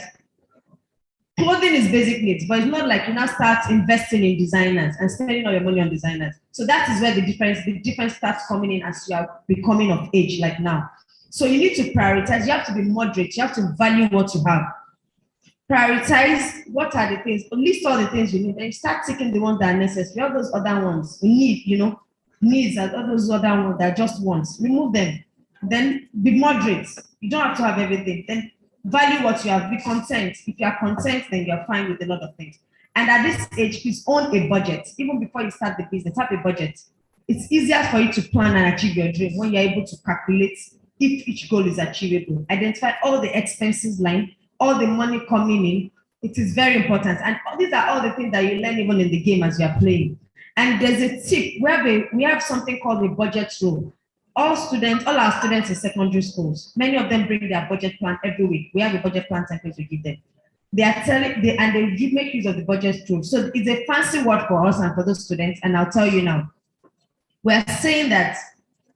Clothing is basic needs, but it's not like you now start investing in designers and spending all your money on designers. So that is where the difference starts coming in as you are becoming of age, like now. So you need to prioritize. You have to be moderate. You have to value what you have. Prioritize what are the things, list all the things you need, and start taking the ones that are necessary. All those other ones you need, needs, and all those other ones that are just wants, remove them. Then be moderate. You don't have to have everything. Then value what you have, be content. If you are content, then you're fine with a lot of things. And at this age, please own a budget. Even before you start the business, have a budget. It's easier for you to plan and achieve your dream when you're able to calculate if each goal is achievable. Identify all the expenses line, all the money coming in. It is very important. And these are all the things that you learn even in the game as you are playing. And there's a tip. We have something called a budget rule. All our students in secondary schools, many of them bring their budget plan every week. We have a budget plan template we give them. They make use of the budget rule. So it's a fancy word for us and for those students. And I'll tell you now, we're saying that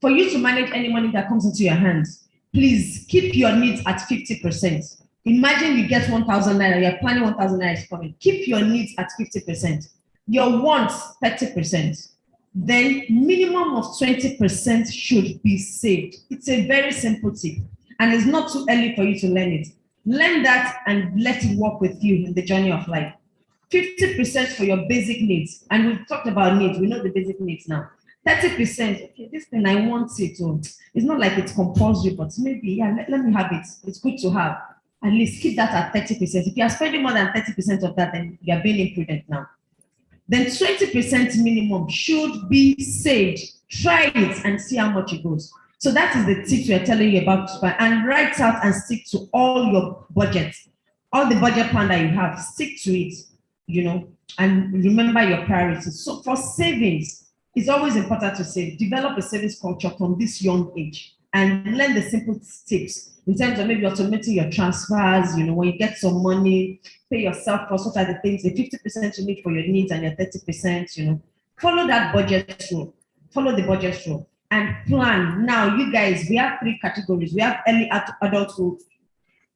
for you to manage any money that comes into your hands, please keep your needs at 50%. Imagine you get 1,000 naira, you're planning 1,000 naira is coming. Keep your needs at 50%. Your wants, 30%. Then minimum of 20% should be saved. It's a very simple tip, and it's not too early for you to learn it. Learn that and let it work with you in the journey of life. 50% for your basic needs, and we've talked about needs. We know the basic needs now. 30%, okay, this thing I want it. It's not like it's compulsory, but maybe, let me have it. It's good to have. At least keep that at 30%. If you are spending more than 30% of that, then you are being imprudent now. Then 20% minimum should be saved. Try it and see how much it goes. So that is the tip we're telling you about. And write out and stick to all your budgets. All the budget plan that you have, stick to it. and remember your priorities. So for savings, it's always important to say, develop a savings culture from this young age and learn the simple tips in terms of maybe automating your transfers, when you get some money, pay yourself for what are the things, the 50% you need for your needs and your 30%, follow that budget rule, follow the budget rule and plan. Now, you guys, we have 3 categories. We have early adulthood,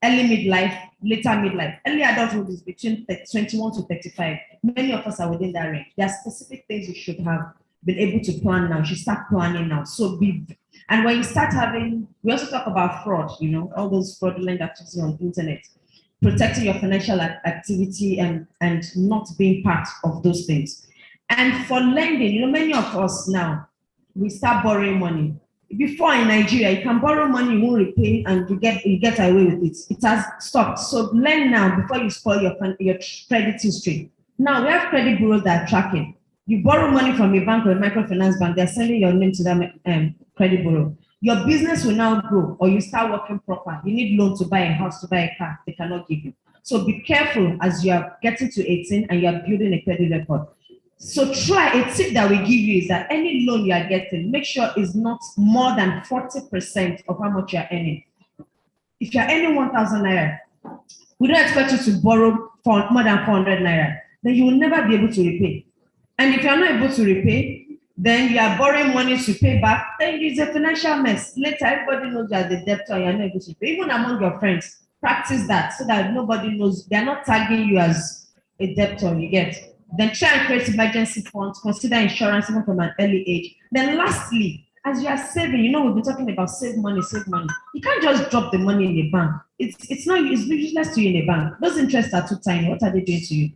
early midlife, later midlife. Early adulthood is between 21 to 35. Many of us are within that range. There are specific things you should have been able to plan now. You should start planning now. And when you start having, we also talk about fraud, all those fraudulent activities on the internet, protecting your financial activity and not being part of those things. And for lending, many of us now, we start borrowing money. Before in Nigeria, you can borrow money, you won't repay, and you get away with it. It has stopped. So learn now before you spoil your credit history. Now we have credit bureaus that are tracking. You borrow money from a bank or a microfinance bank, they're sending your name to that credit bureau. Your business will now grow, or you start working proper. You need loan to buy a house, to buy a car. They cannot give you. So be careful as you are getting to 18 and you are building a credit record. So a tip that we give you is that any loan you are getting, make sure it's not more than 40% of how much you are earning. If you're earning 1,000 naira, we don't expect you to borrow for more than 400 naira. Then you will never be able to repay. And if you're not able to repay, then you are borrowing money to pay back, then it's a financial mess. Later, everybody knows you are the debtor, you're not able to pay. Even among your friends, practice that so that nobody knows, they're not tagging you as a debtor, you get. Then try and create emergency funds, consider insurance even from an early age. Then lastly, as you are saving, we've been talking about save money. You can't just drop the money in the bank. It's useless to you in a bank. Those interests are too tiny. What are they doing to you?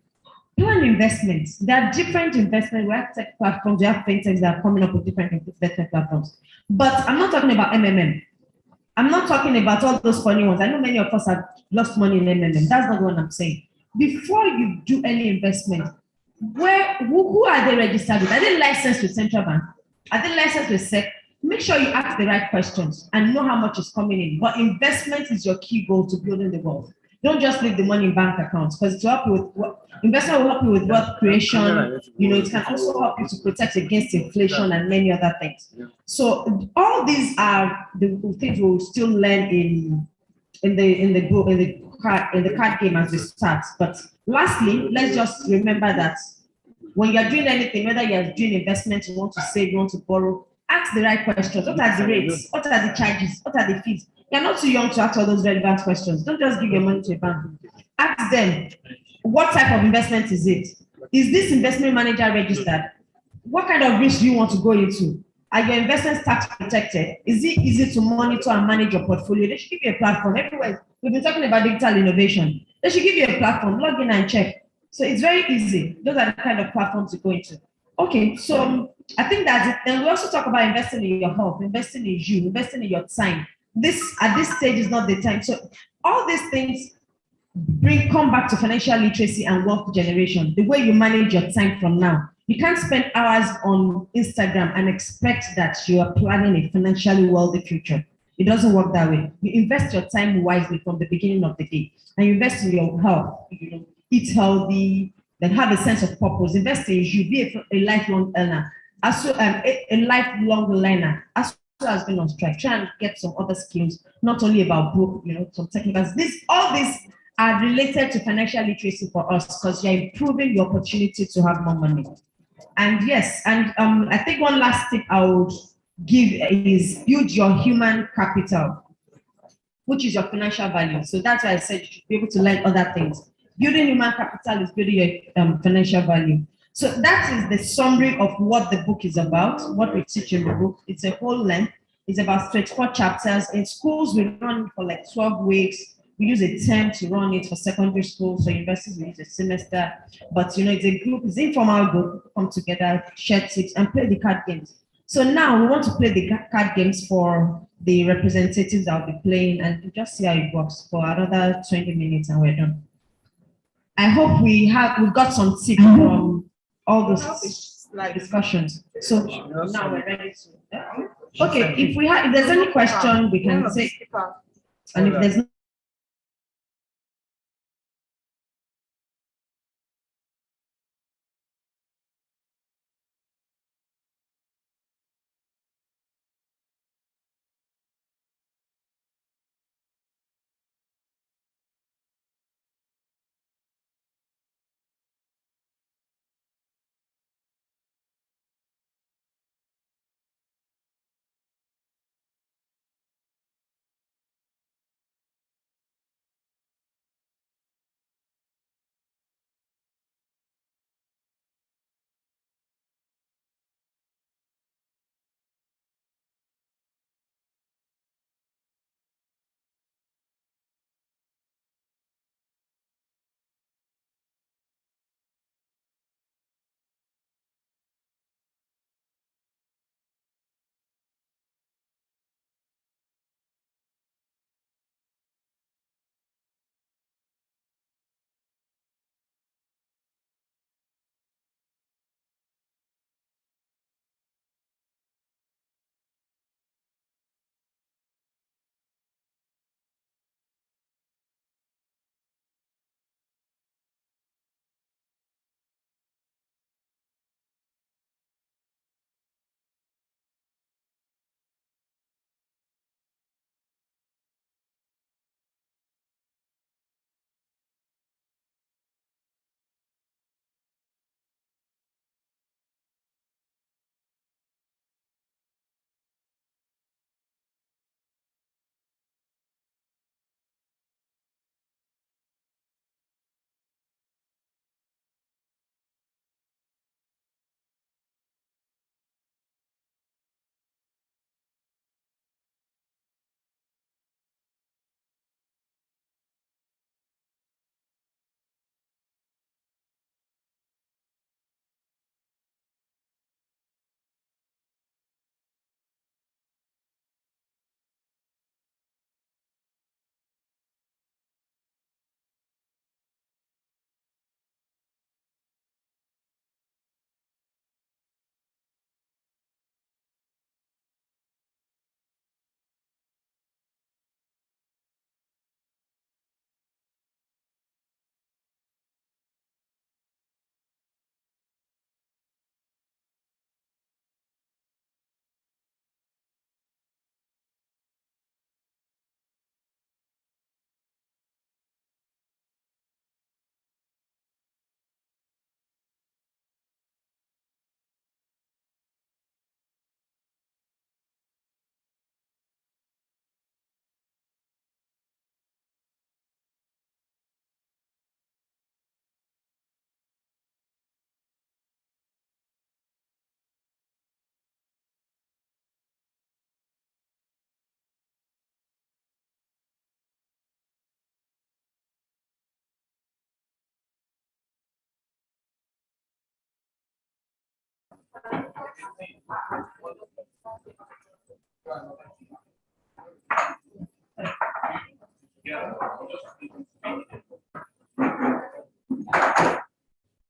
Plan investments. There are different investments. We have tech platforms, we have fintechs that are coming up with different investment platforms. But I'm not talking about MMM. I'm not talking about all those funny ones. I know many of us have lost money in MMM. That's not what I'm saying. Before you do any investment, who are they registered with? Are they licensed with Central Bank? Are they licensed with SEC? Make sure you ask the right questions and know how much is coming in. But investment is your key goal to building the wealth. Don't just leave the money in bank accounts, because investment will help you with wealth creation. It can also help you to protect against inflation and many other things. So all these are the things we'll still learn in the card game as we start. But lastly, let's just remember that when you're doing anything, whether you're doing investment, you want to save, you want to borrow, ask the right questions. What are the rates? What are the charges? What are the fees? You're not too young to ask all those relevant questions. Don't just give your money to a bank. Ask them, what type of investment is it? Is this investment manager registered? What kind of risk do you want to go into? Are your investments tax protected? Is it easy to monitor and manage your portfolio? They should give you a platform. Everywhere, we've been talking about digital innovation. They should give you a platform, log in and check. So it's very easy. Those are the kind of platforms you go into. Okay, so I think that's it. Then we also talk about investing in your health, investing in you, investing in your time. At this stage is not the time. So all these things come back to financial literacy and wealth generation. The way you manage your time from now. You can't spend hours on Instagram and expect that you are planning a financially wealthy future. It doesn't work that way. You invest your time wisely from the beginning of the day, and you invest in your health. Eat healthy, then have a sense of purpose. Invest in you. Be a lifelong earner. Also, a lifelong learner. As well as being on strike, try and get some other skills, not only about book, some technicals. All these are related to financial literacy for us because you're improving your opportunity to have more money. And yes, and I think one last tip I would give is build your human capital, which is your financial value. So that's why I said you should be able to learn other things. Building human capital is building your financial value. So that is the summary of what the book is about, what we teach in the book. It's a whole length. It's about 34 chapters. In schools, we run it for like 12 weeks. We use a term to run it for secondary school, so universities we use a semester. But it's a group, it's an informal group, come together, share tips, and play the card games. So now we want to play the card games for the representatives that will be playing, and just see how it works for another 20 minutes, and we're done. I hope we've got some tips from all those discussions. So now we're ready to. Okay, if there's any question, we can say, and if there's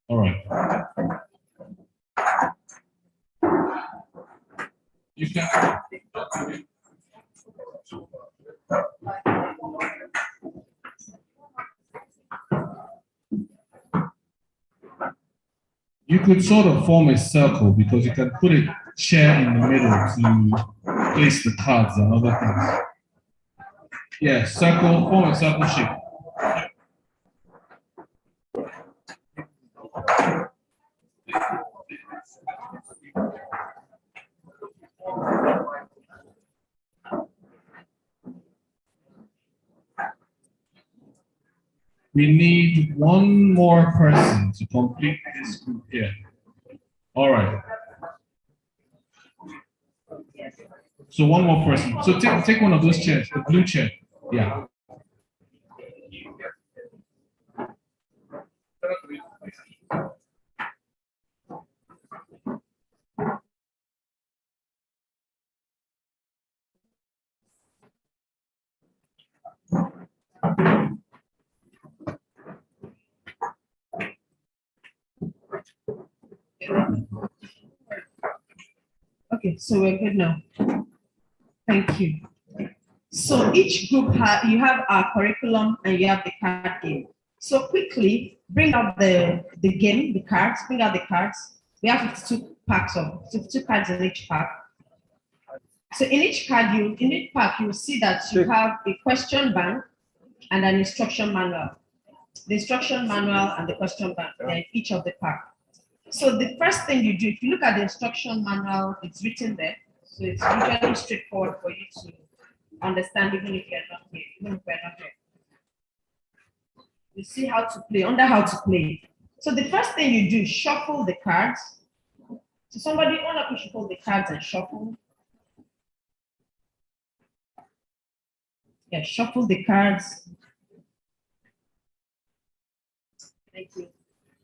All right. You can. You could sort of form a circle because you can put a chair in the middle to place the cards and other things. Yeah, circle, form a circle shape. We need one more person to complete this group here. All right. So one more person. So take one of those chairs, the blue chair. Yeah. Okay, so we're good now. Thank you. So each group you have our curriculum and you have the card game. So quickly bring out the game, the cards, bring out the cards. We have 52 packs of 52 cards in each pack. So in each pack you will see that you have a question bank and an instruction manual. The instruction manual and the question bank in each of the pack. So the first thing you do, if you look at the instruction manual, it's written there. So it's usually straightforward for you to understand even if you're not here, even if we're not here. You see how to play, under how to play. So the first thing you do, shuffle the cards. So somebody, one of you shuffle the cards and shuffle. Yeah, shuffle the cards. Thank you.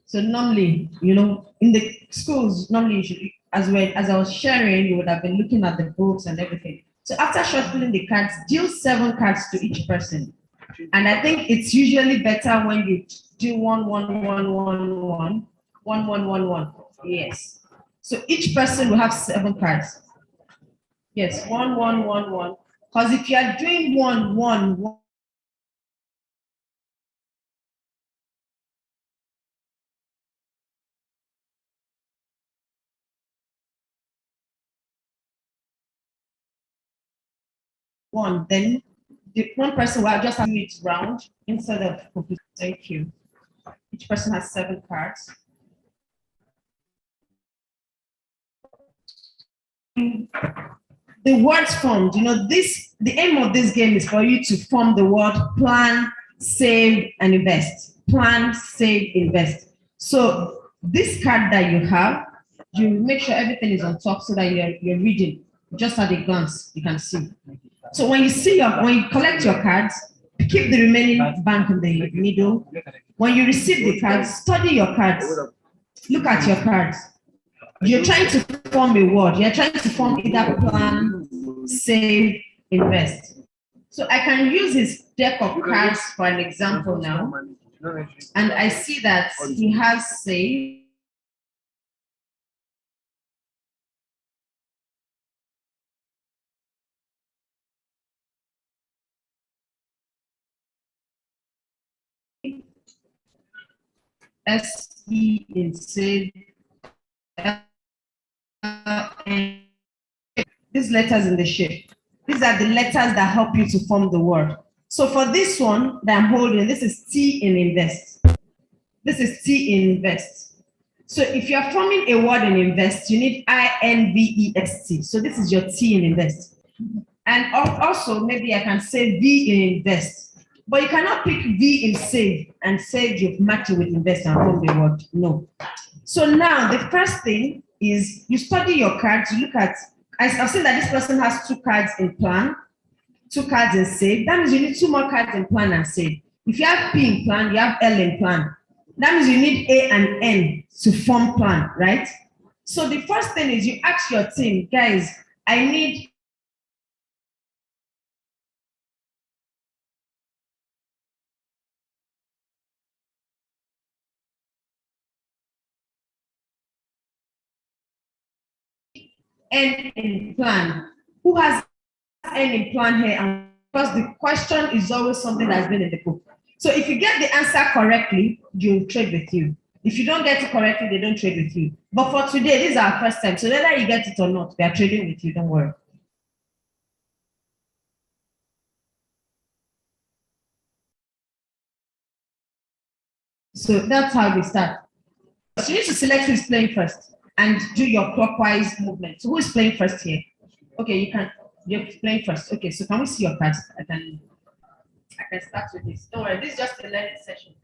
So normally, you know, in the schools, normally you should, as I was sharing, you would have been looking at the books and everything. So after shuffling the cards, deal 7 cards to each person. And I think it's usually better when you do 1, 1, 1, 1, 1, 1, 1, 1, 1. Yes. So each person will have 7 cards. Yes, 1, 1, 1, 1. Because if you are doing 1, 1, 1, then the one person will just have it round instead of complete. Thank you. Each person has 7 cards. The words formed, you know, the aim of this game is for you to form the word plan, save, and invest. Plan, save, invest. So this card that you have, you make sure everything is on top so that you're reading. Just at a glance, you can see. So when you collect your cards, keep the remaining bank in the middle. When you receive the cards, study your cards. Look at your cards. You're trying to form a word. You're trying to form either plan, save, invest. So I can use his deck of cards for an example now. And I see that he has save. SE in save. These letters in the shape. These are the letters that help you to form the word. So for this one that I'm holding, this is T in invest. This is T in invest. So if you're forming a word in invest, you need INVEST. So this is your T in invest. And also maybe I can say V in invest. But you cannot pick V in save and say you've matched it with invest and form the word. No. So now the first thing is you study your cards, you look at, I've seen that this person has 2 cards in plan, 2 cards in save. That means you need 2 more cards in plan and save. If you have P in plan, you have L in plan. That means you need A and N to form plan, right? So the first thing is you ask your team, guys, I need any plan. Who has any plan here? And because the question is always something that's been in the book. So if you get the answer correctly, you'll trade with you. If you don't get it correctly, they don't trade with you. But for today, this is our first time. So whether you get it or not, we are trading with you, don't worry. So that's how we start. So you need to select who is playing first and do your clockwise movement. So who is playing first here? Okay, you're playing first. Okay, so can we see your cards? I can start with this. Don't worry, this is just a learning session.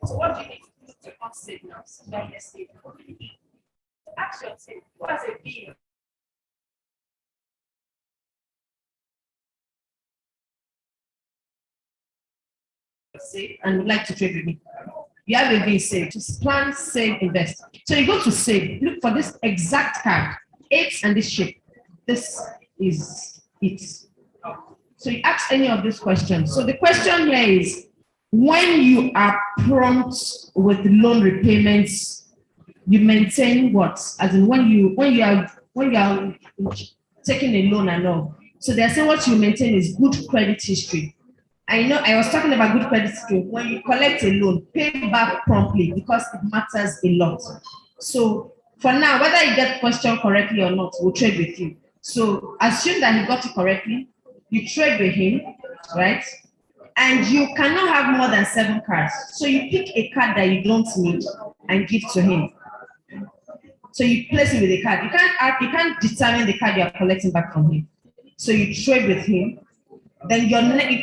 So what do you need to do to not save now? So don't get saved. Ask yourself, who has a B? Save and would like to trade with me. You have a B, save. Just plan, save, invest. So you go to save. Look for this exact card, 8 and this shape. This is it. So you ask any of these questions. So the question here is, when you are prompt with loan repayments, you maintain what? As in when you are taking a loan and all. So they're saying what you maintain is good credit history. I know I was talking about good credit history. When you collect a loan, pay back promptly because it matters a lot. So for now, whether you get the question correctly or not, we'll trade with you. So assume that he got it correctly, you trade with him, right? And you cannot have more than 7 cards. So you pick a card that you don't need and give to him. So you place it with a card. You can't determine the card you are collecting back from him. So you trade with him. Then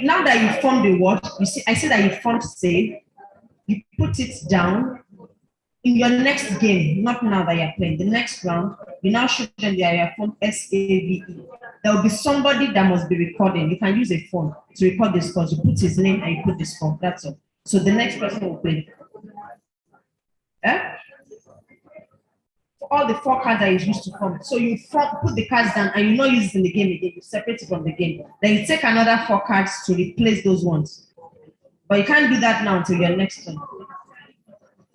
now that you formed the word, you see, I see that you formed save. You put it down. In your next game, not now that you're playing, the next round, you now show them that you have formed SAVE. There will be somebody that must be recording. You can use a phone to record the scores. You put his name and you put the score. That's all. So the next person will play. For all the 4 cards that you used to form. So you put the cards down and you not use it in the game again. You separate it from the game. Then you take another 4 cards to replace those ones. But you can't do that now until your next turn.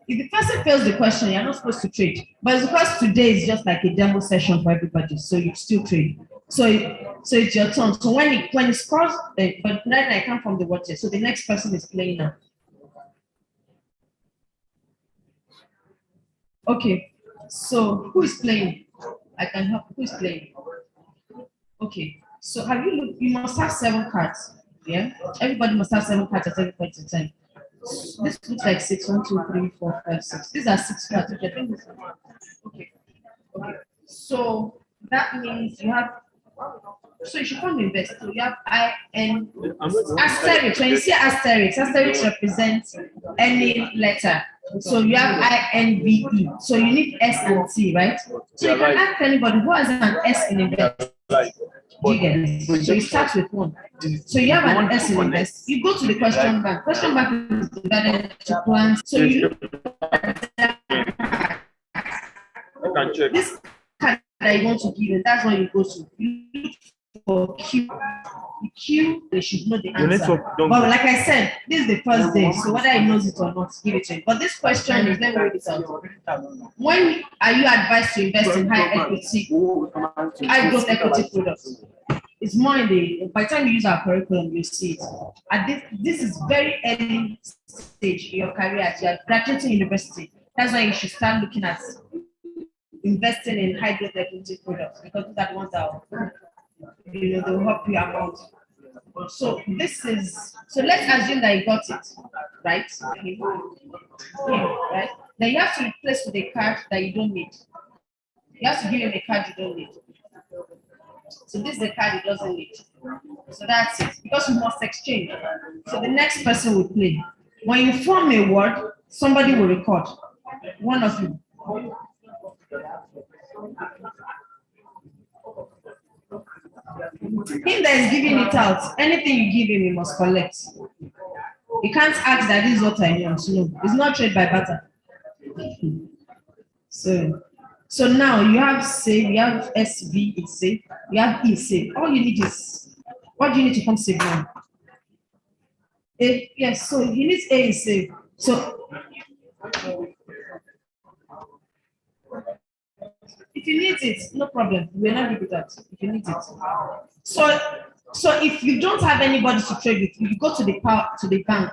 If the person fails the question, you're not supposed to trade. But it's because today is just like a demo session for everybody, so you still trade. So it's your turn. So when it scores, but then I come from the watcher. So the next person is playing now. Okay. So who is playing? I can help. Who is playing? Okay. So have you looked? You must have 7 cards. Yeah. Everybody must have 7 cards at every point in time. This looks like 6. 1, 2, 3, 4, 5, 6. These are 6 cards. Okay, I think this. Okay. Okay. So that means you have. So you should come invest. So you have IN asterisk. When you see asterisk represents any letter. So you have INVE. So you need S and T, right? So you can ask anybody who has an S in invest. You get it? So you start with 1. So you have an S in invest. You go to the question bank. Question bank is divided into plans. So you this card that you want to give it, that's what you go to. You look for Q. The Q, they should know the answer. But like I said, this is the first day, so whether he knows it or not, give it to him. But this question is, let me read it out. When are you advised to invest in high growth equity products? It's more in the, by the time you use our curriculum, you see it. This is very early stage in your career as you are graduating university. That's why you should start looking at investing in high growth equity products, because these are the ones that they will help you out. So let's assume that you got it, right? Yeah, right? Then you have to replace with a card that you don't need. You have to give him a card you don't need. So this is the card he doesn't need. So that's it. Because we must exchange. So the next person will play. When you form a word, somebody will record. One of you. Him that is giving it out, anything you give him, he must collect. You can't ask that this is what I want. No, it's not trade by barter. So now you have save, you have SV, it's save, you have E save. All you need is, what do you need to come save now? A, yes, so he needs A is save. So if you need it, no problem. We're not give it out if you need it. So if you don't have anybody to trade with, you go to the bank.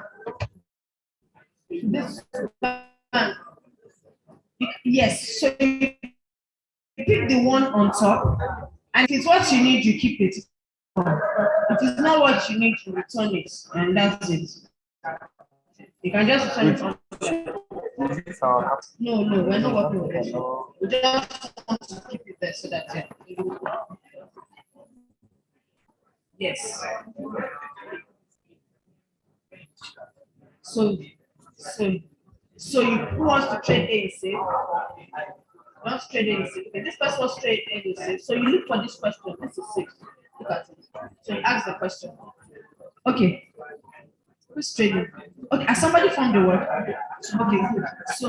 This bank. Yes, so you pick the one on top, and if it's what you need, you keep it. If it's not what you need, you return it, and that's it. You can just return it on. No, we're not working with it. We just want to keep it there so that yes. So you who wants to trade A is safe? Wants to trade A is safe. Okay, this person wants to trade A is safe. So you look for this question. This is 6. Look at it. So you ask the question. Okay. Who's trading? Okay, has somebody found the word? Okay, good. So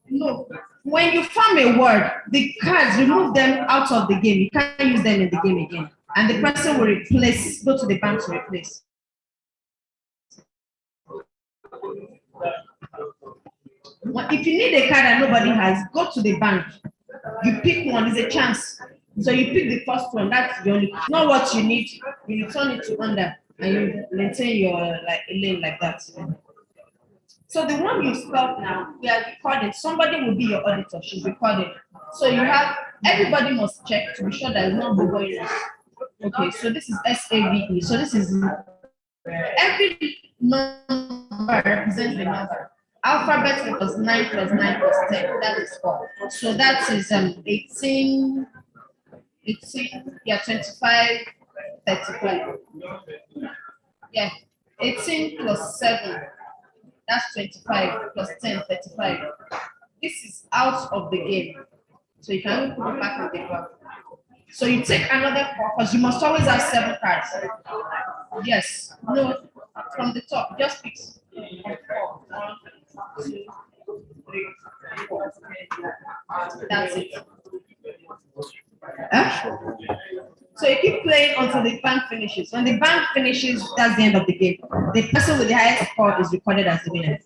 no, when you form a word, the cards, remove them out of the game. You can't use them in the game again. And the person will replace, go to the bank to replace. If you need a card that nobody has, go to the bank. You pick one, it's a chance. So you pick the first one, that's the only, not what you need. You return it to under and you maintain your like a lane like that. So the one you stop now, we are recording. Somebody will be your auditor, she's recording. So you have, everybody must check to be sure there is no going on. Okay, so this is SAVE. So this is every number represents the number. Alphabet plus 9 plus 9 plus 10. That is 4. So that is 18, yeah, 25, 35. Yeah, 18 plus 7. That's 25 plus 10, 35. This is out of the game. So you can put it back in the graph. So you take another 4, because you must always have 7 cards. Yes. No, from the top, just pick 4. 1, 2, 3, 4. That's it. Huh? So you keep playing until the bank finishes. When the bank finishes, that's the end of the game. The person with the highest score is recorded as the winner.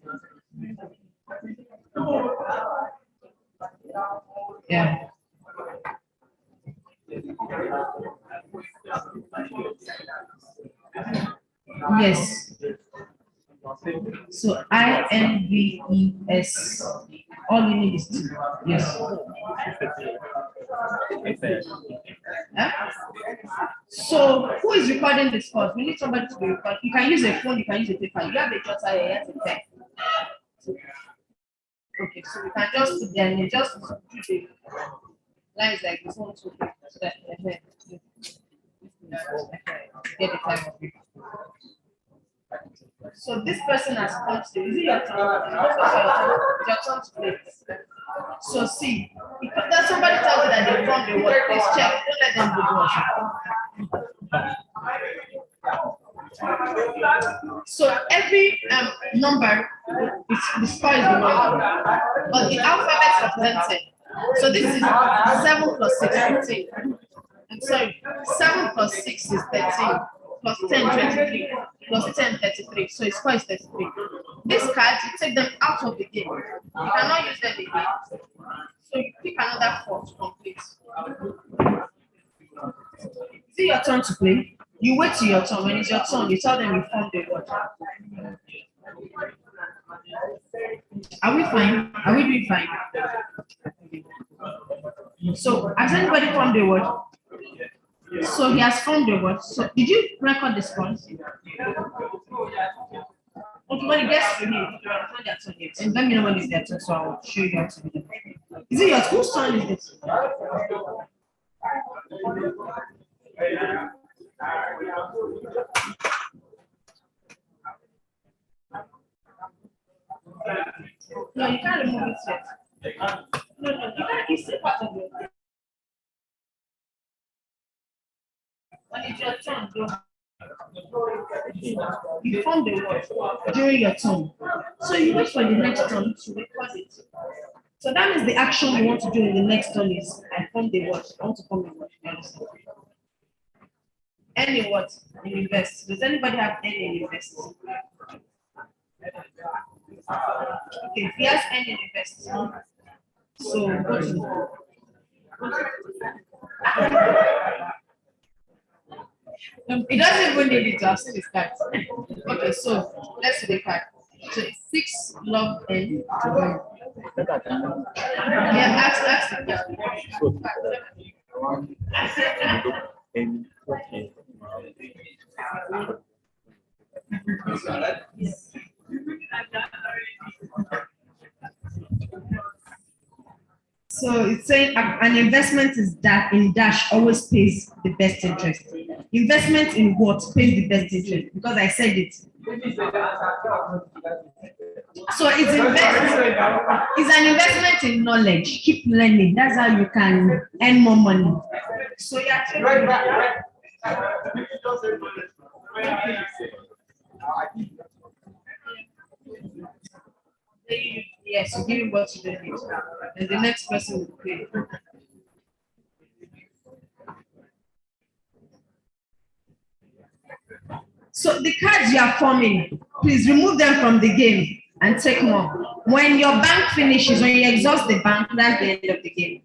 Yeah. Yes. So INVES. All you need is 2. Yes. Huh? So who is recording this course? We need somebody to be recording. You can use a phone, you can use a paper. You have a jotter here, you have a pen. Okay, so we can just put their name, just do the lines like this 1, 2, 3, so that get the time of it. So this person has come to, is it your turn? It's your turn to play. So see, if that somebody tells you that they found the word, please check. Don't let them do. So every number, the score is the number, but the alphabet represented. So this is 7 plus 6, 15. I'm sorry, 7 plus 6 is 13. Plus 10, 23, plus 10, 33. So its score is 33. These cards, you take them out of the game. You cannot use them again. So you pick another 4 to complete. Is it your turn to play? You wait till your turn. When it's your turn, you tell them you formed the word. Are we fine? Are we doing fine? So has anybody formed the word? So he has formed the word. So did you record the response? Okay, when it gets to me, and let me know when it's their turn, so I'll show you how to do it. Is it yours? Whose turn is this? No, you can't remove it yet. No, it's still part of your. When it's your turn, you form the word during your turn. So you wait for the next turn to record it. So that means the action you want to do in the next turn is I form the word. I want to form the word. Any what in invest? Does anybody have any in invest? Okay, if he has any in invest, so go to it doesn't even need it to have seen the start. Okay, so let's do the card. So it's 6 log n. Yeah, ask the So it's saying an investment is that in dash always pays the best interest. Investment in what pays the best interest? Because I said it. So it's an investment in knowledge. Keep learning. That's how you can earn more money. So yeah. Yes, you give him what you don't need. And the next person will pay. So the cards you are forming, please remove them from the game and take more. When your bank finishes, when you exhaust the bank, that's the end of the game.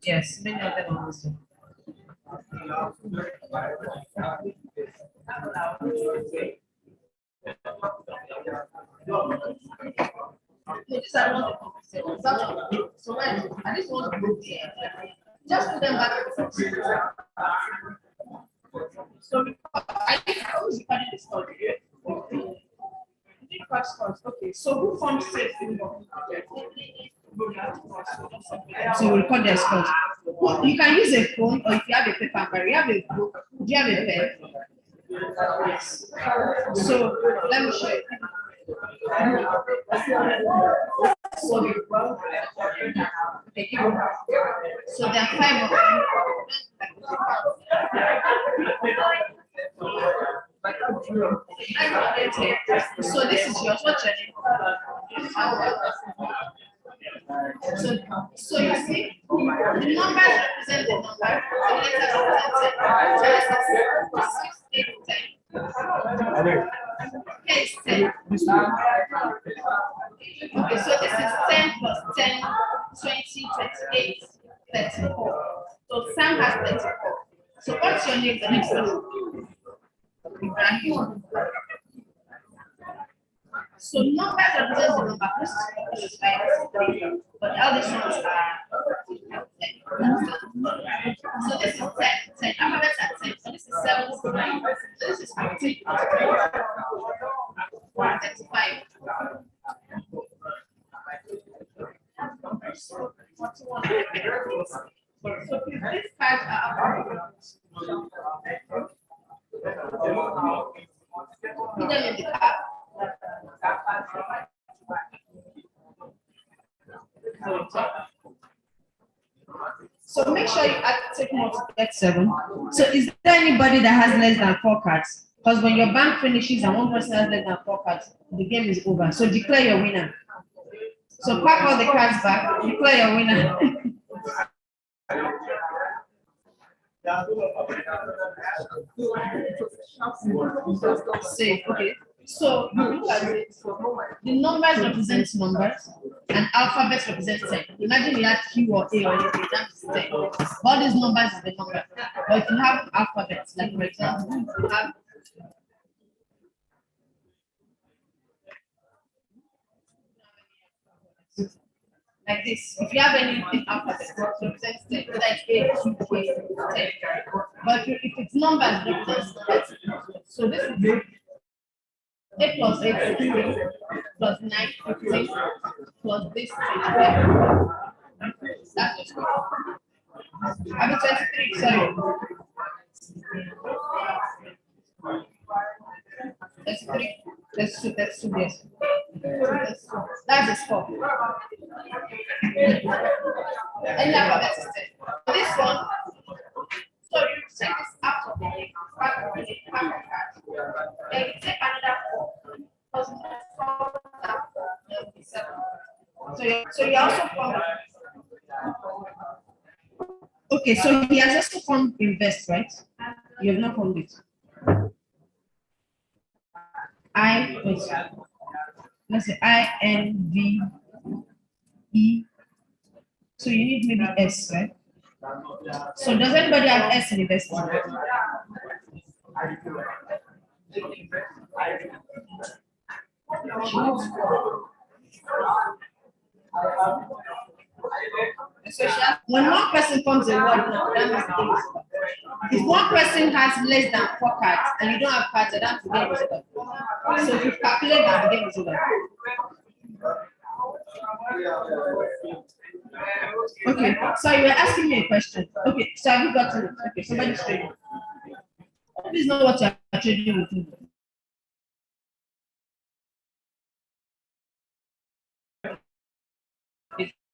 Yes, many of them are also. So when I just want to put there, just put them back. So I think I was recording the story. Okay, so who forms safe? So we'll record their scores. You can use a phone or if you have a paper, you have a book, do you have a pen? Yes. So let me show you. So there are 5 of them. So this is yours. What's your name? So you see, the numbers represent the number, the letters represent 10. So this is 6, 8, 10. Okay, it's 10. Okay, so this is 10 plus 10, 20, 28, 34. So Sam has 34. So what's your name, the next one? Ibrahim. So numbers represent the number. This is 5, but all these ones are 10. So this is 10. Alphabets are 10. So this is 7. So this is 15. 35. So these cards are put them in the cup. So make sure you take more to get 7. So is there anybody that has less than 4 cards? Because when your bank finishes and one person has less than 4 cards, the game is over. So declare your winner. So pack all the cards back, declare your winner. Safe, okay. So look at it. The numbers represent numbers and alphabets represent 10. Imagine you had Q or A or anything, that's 10. All these numbers is the number. But if you have alphabets, like for example, you have like this. If you have any alphabet, it represents 10. Whether it's A, Q, K, 10. But if it's numbers, it represents 10. So this is A plus 8, 16, plus 9, 15, plus this, 25. That's what's going on. I mean 23, sorry. 23. That's 2, yes. That's That's a score. Any other system. This one, so you take this out of the link, back of the link, back of that. Then you take another 4. So you also form. Okay, so he has also formed invest, right? You have not formed it. Let's say INVE. So you need maybe S, right? So does anybody have S in investment? When one person forms a word now, that means the game is over. If one person has less than 4 cards and you don't have cards, that's the game is over. So if you calculate that, the game is over. Okay, so you were asking me a question. Okay, so have you got it? Okay, somebody's trading. Please know what you are trading with.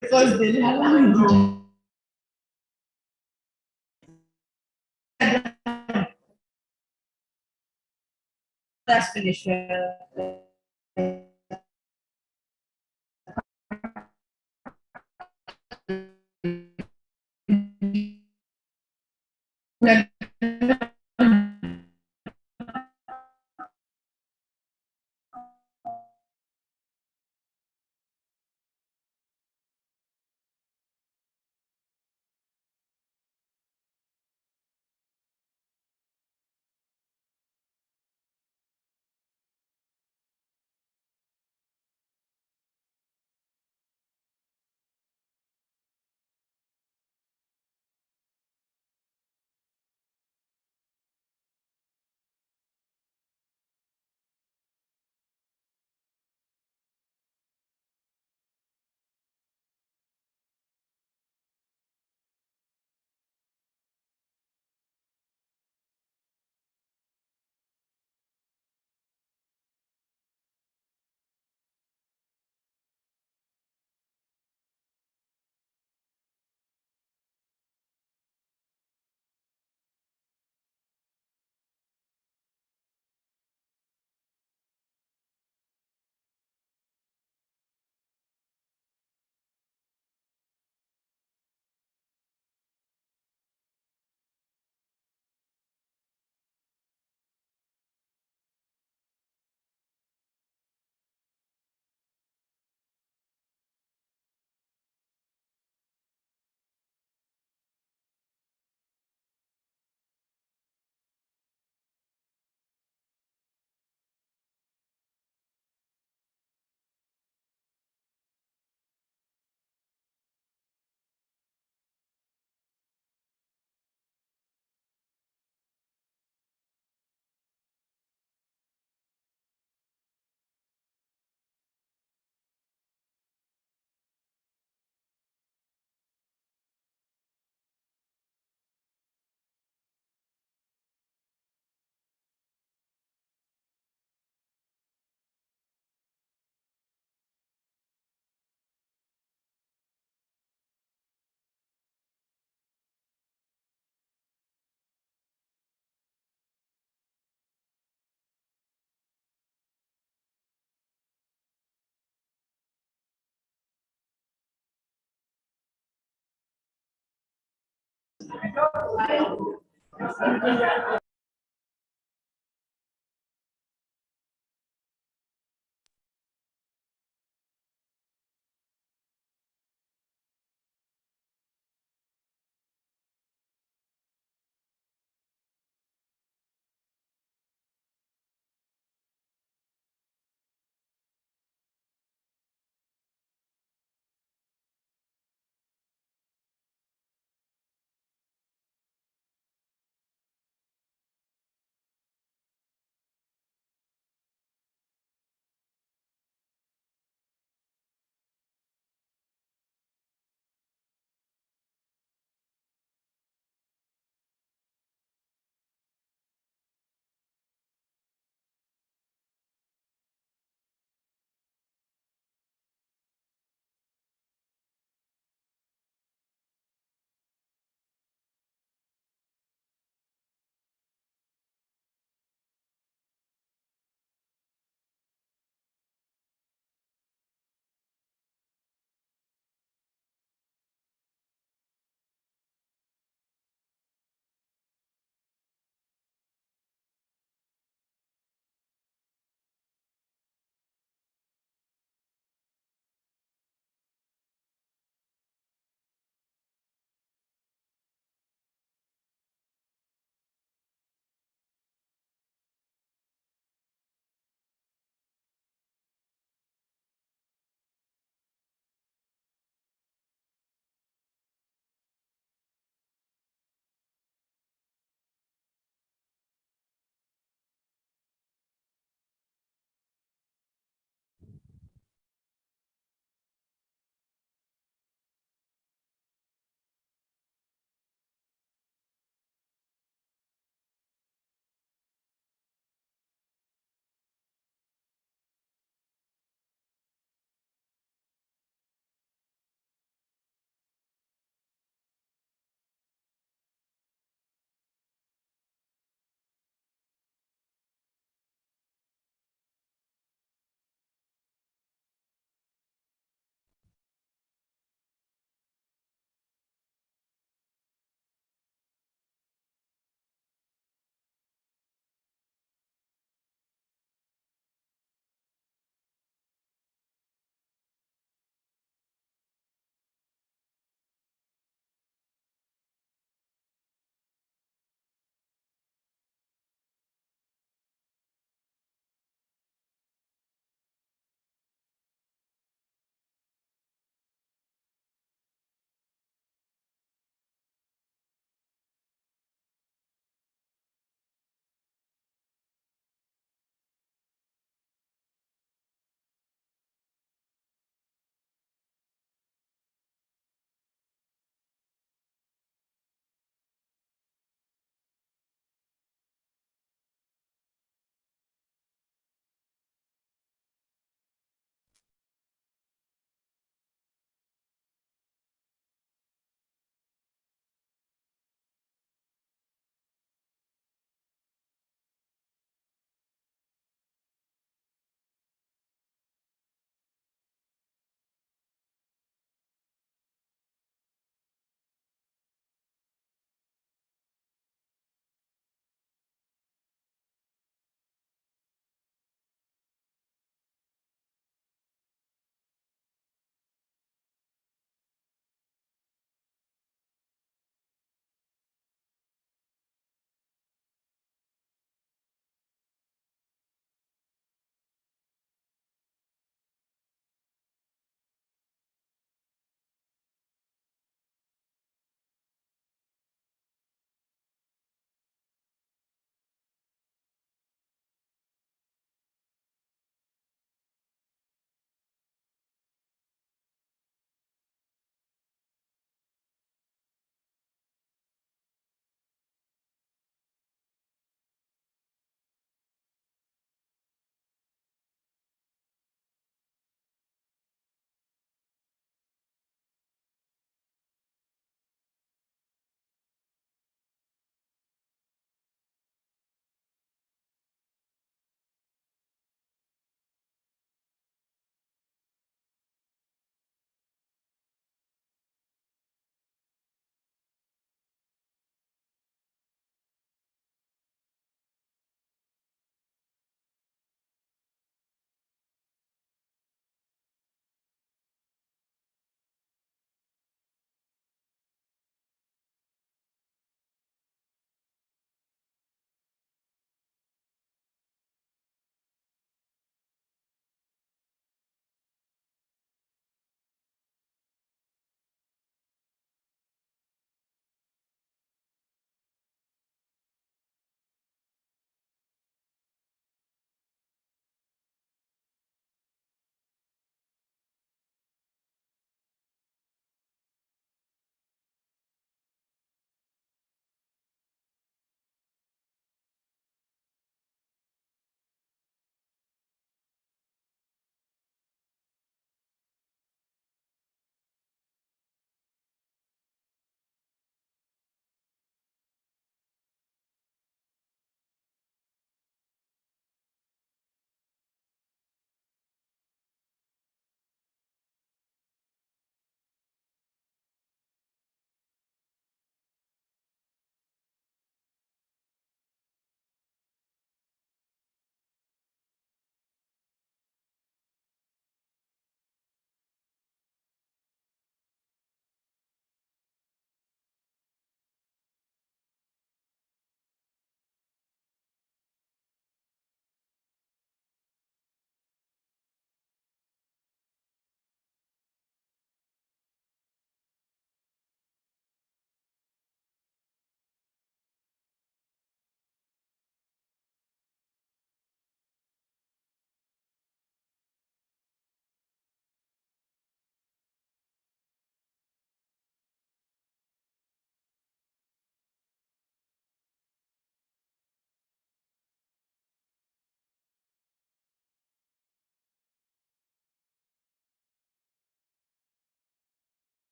Because they that's finished.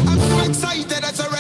I'm so excited as a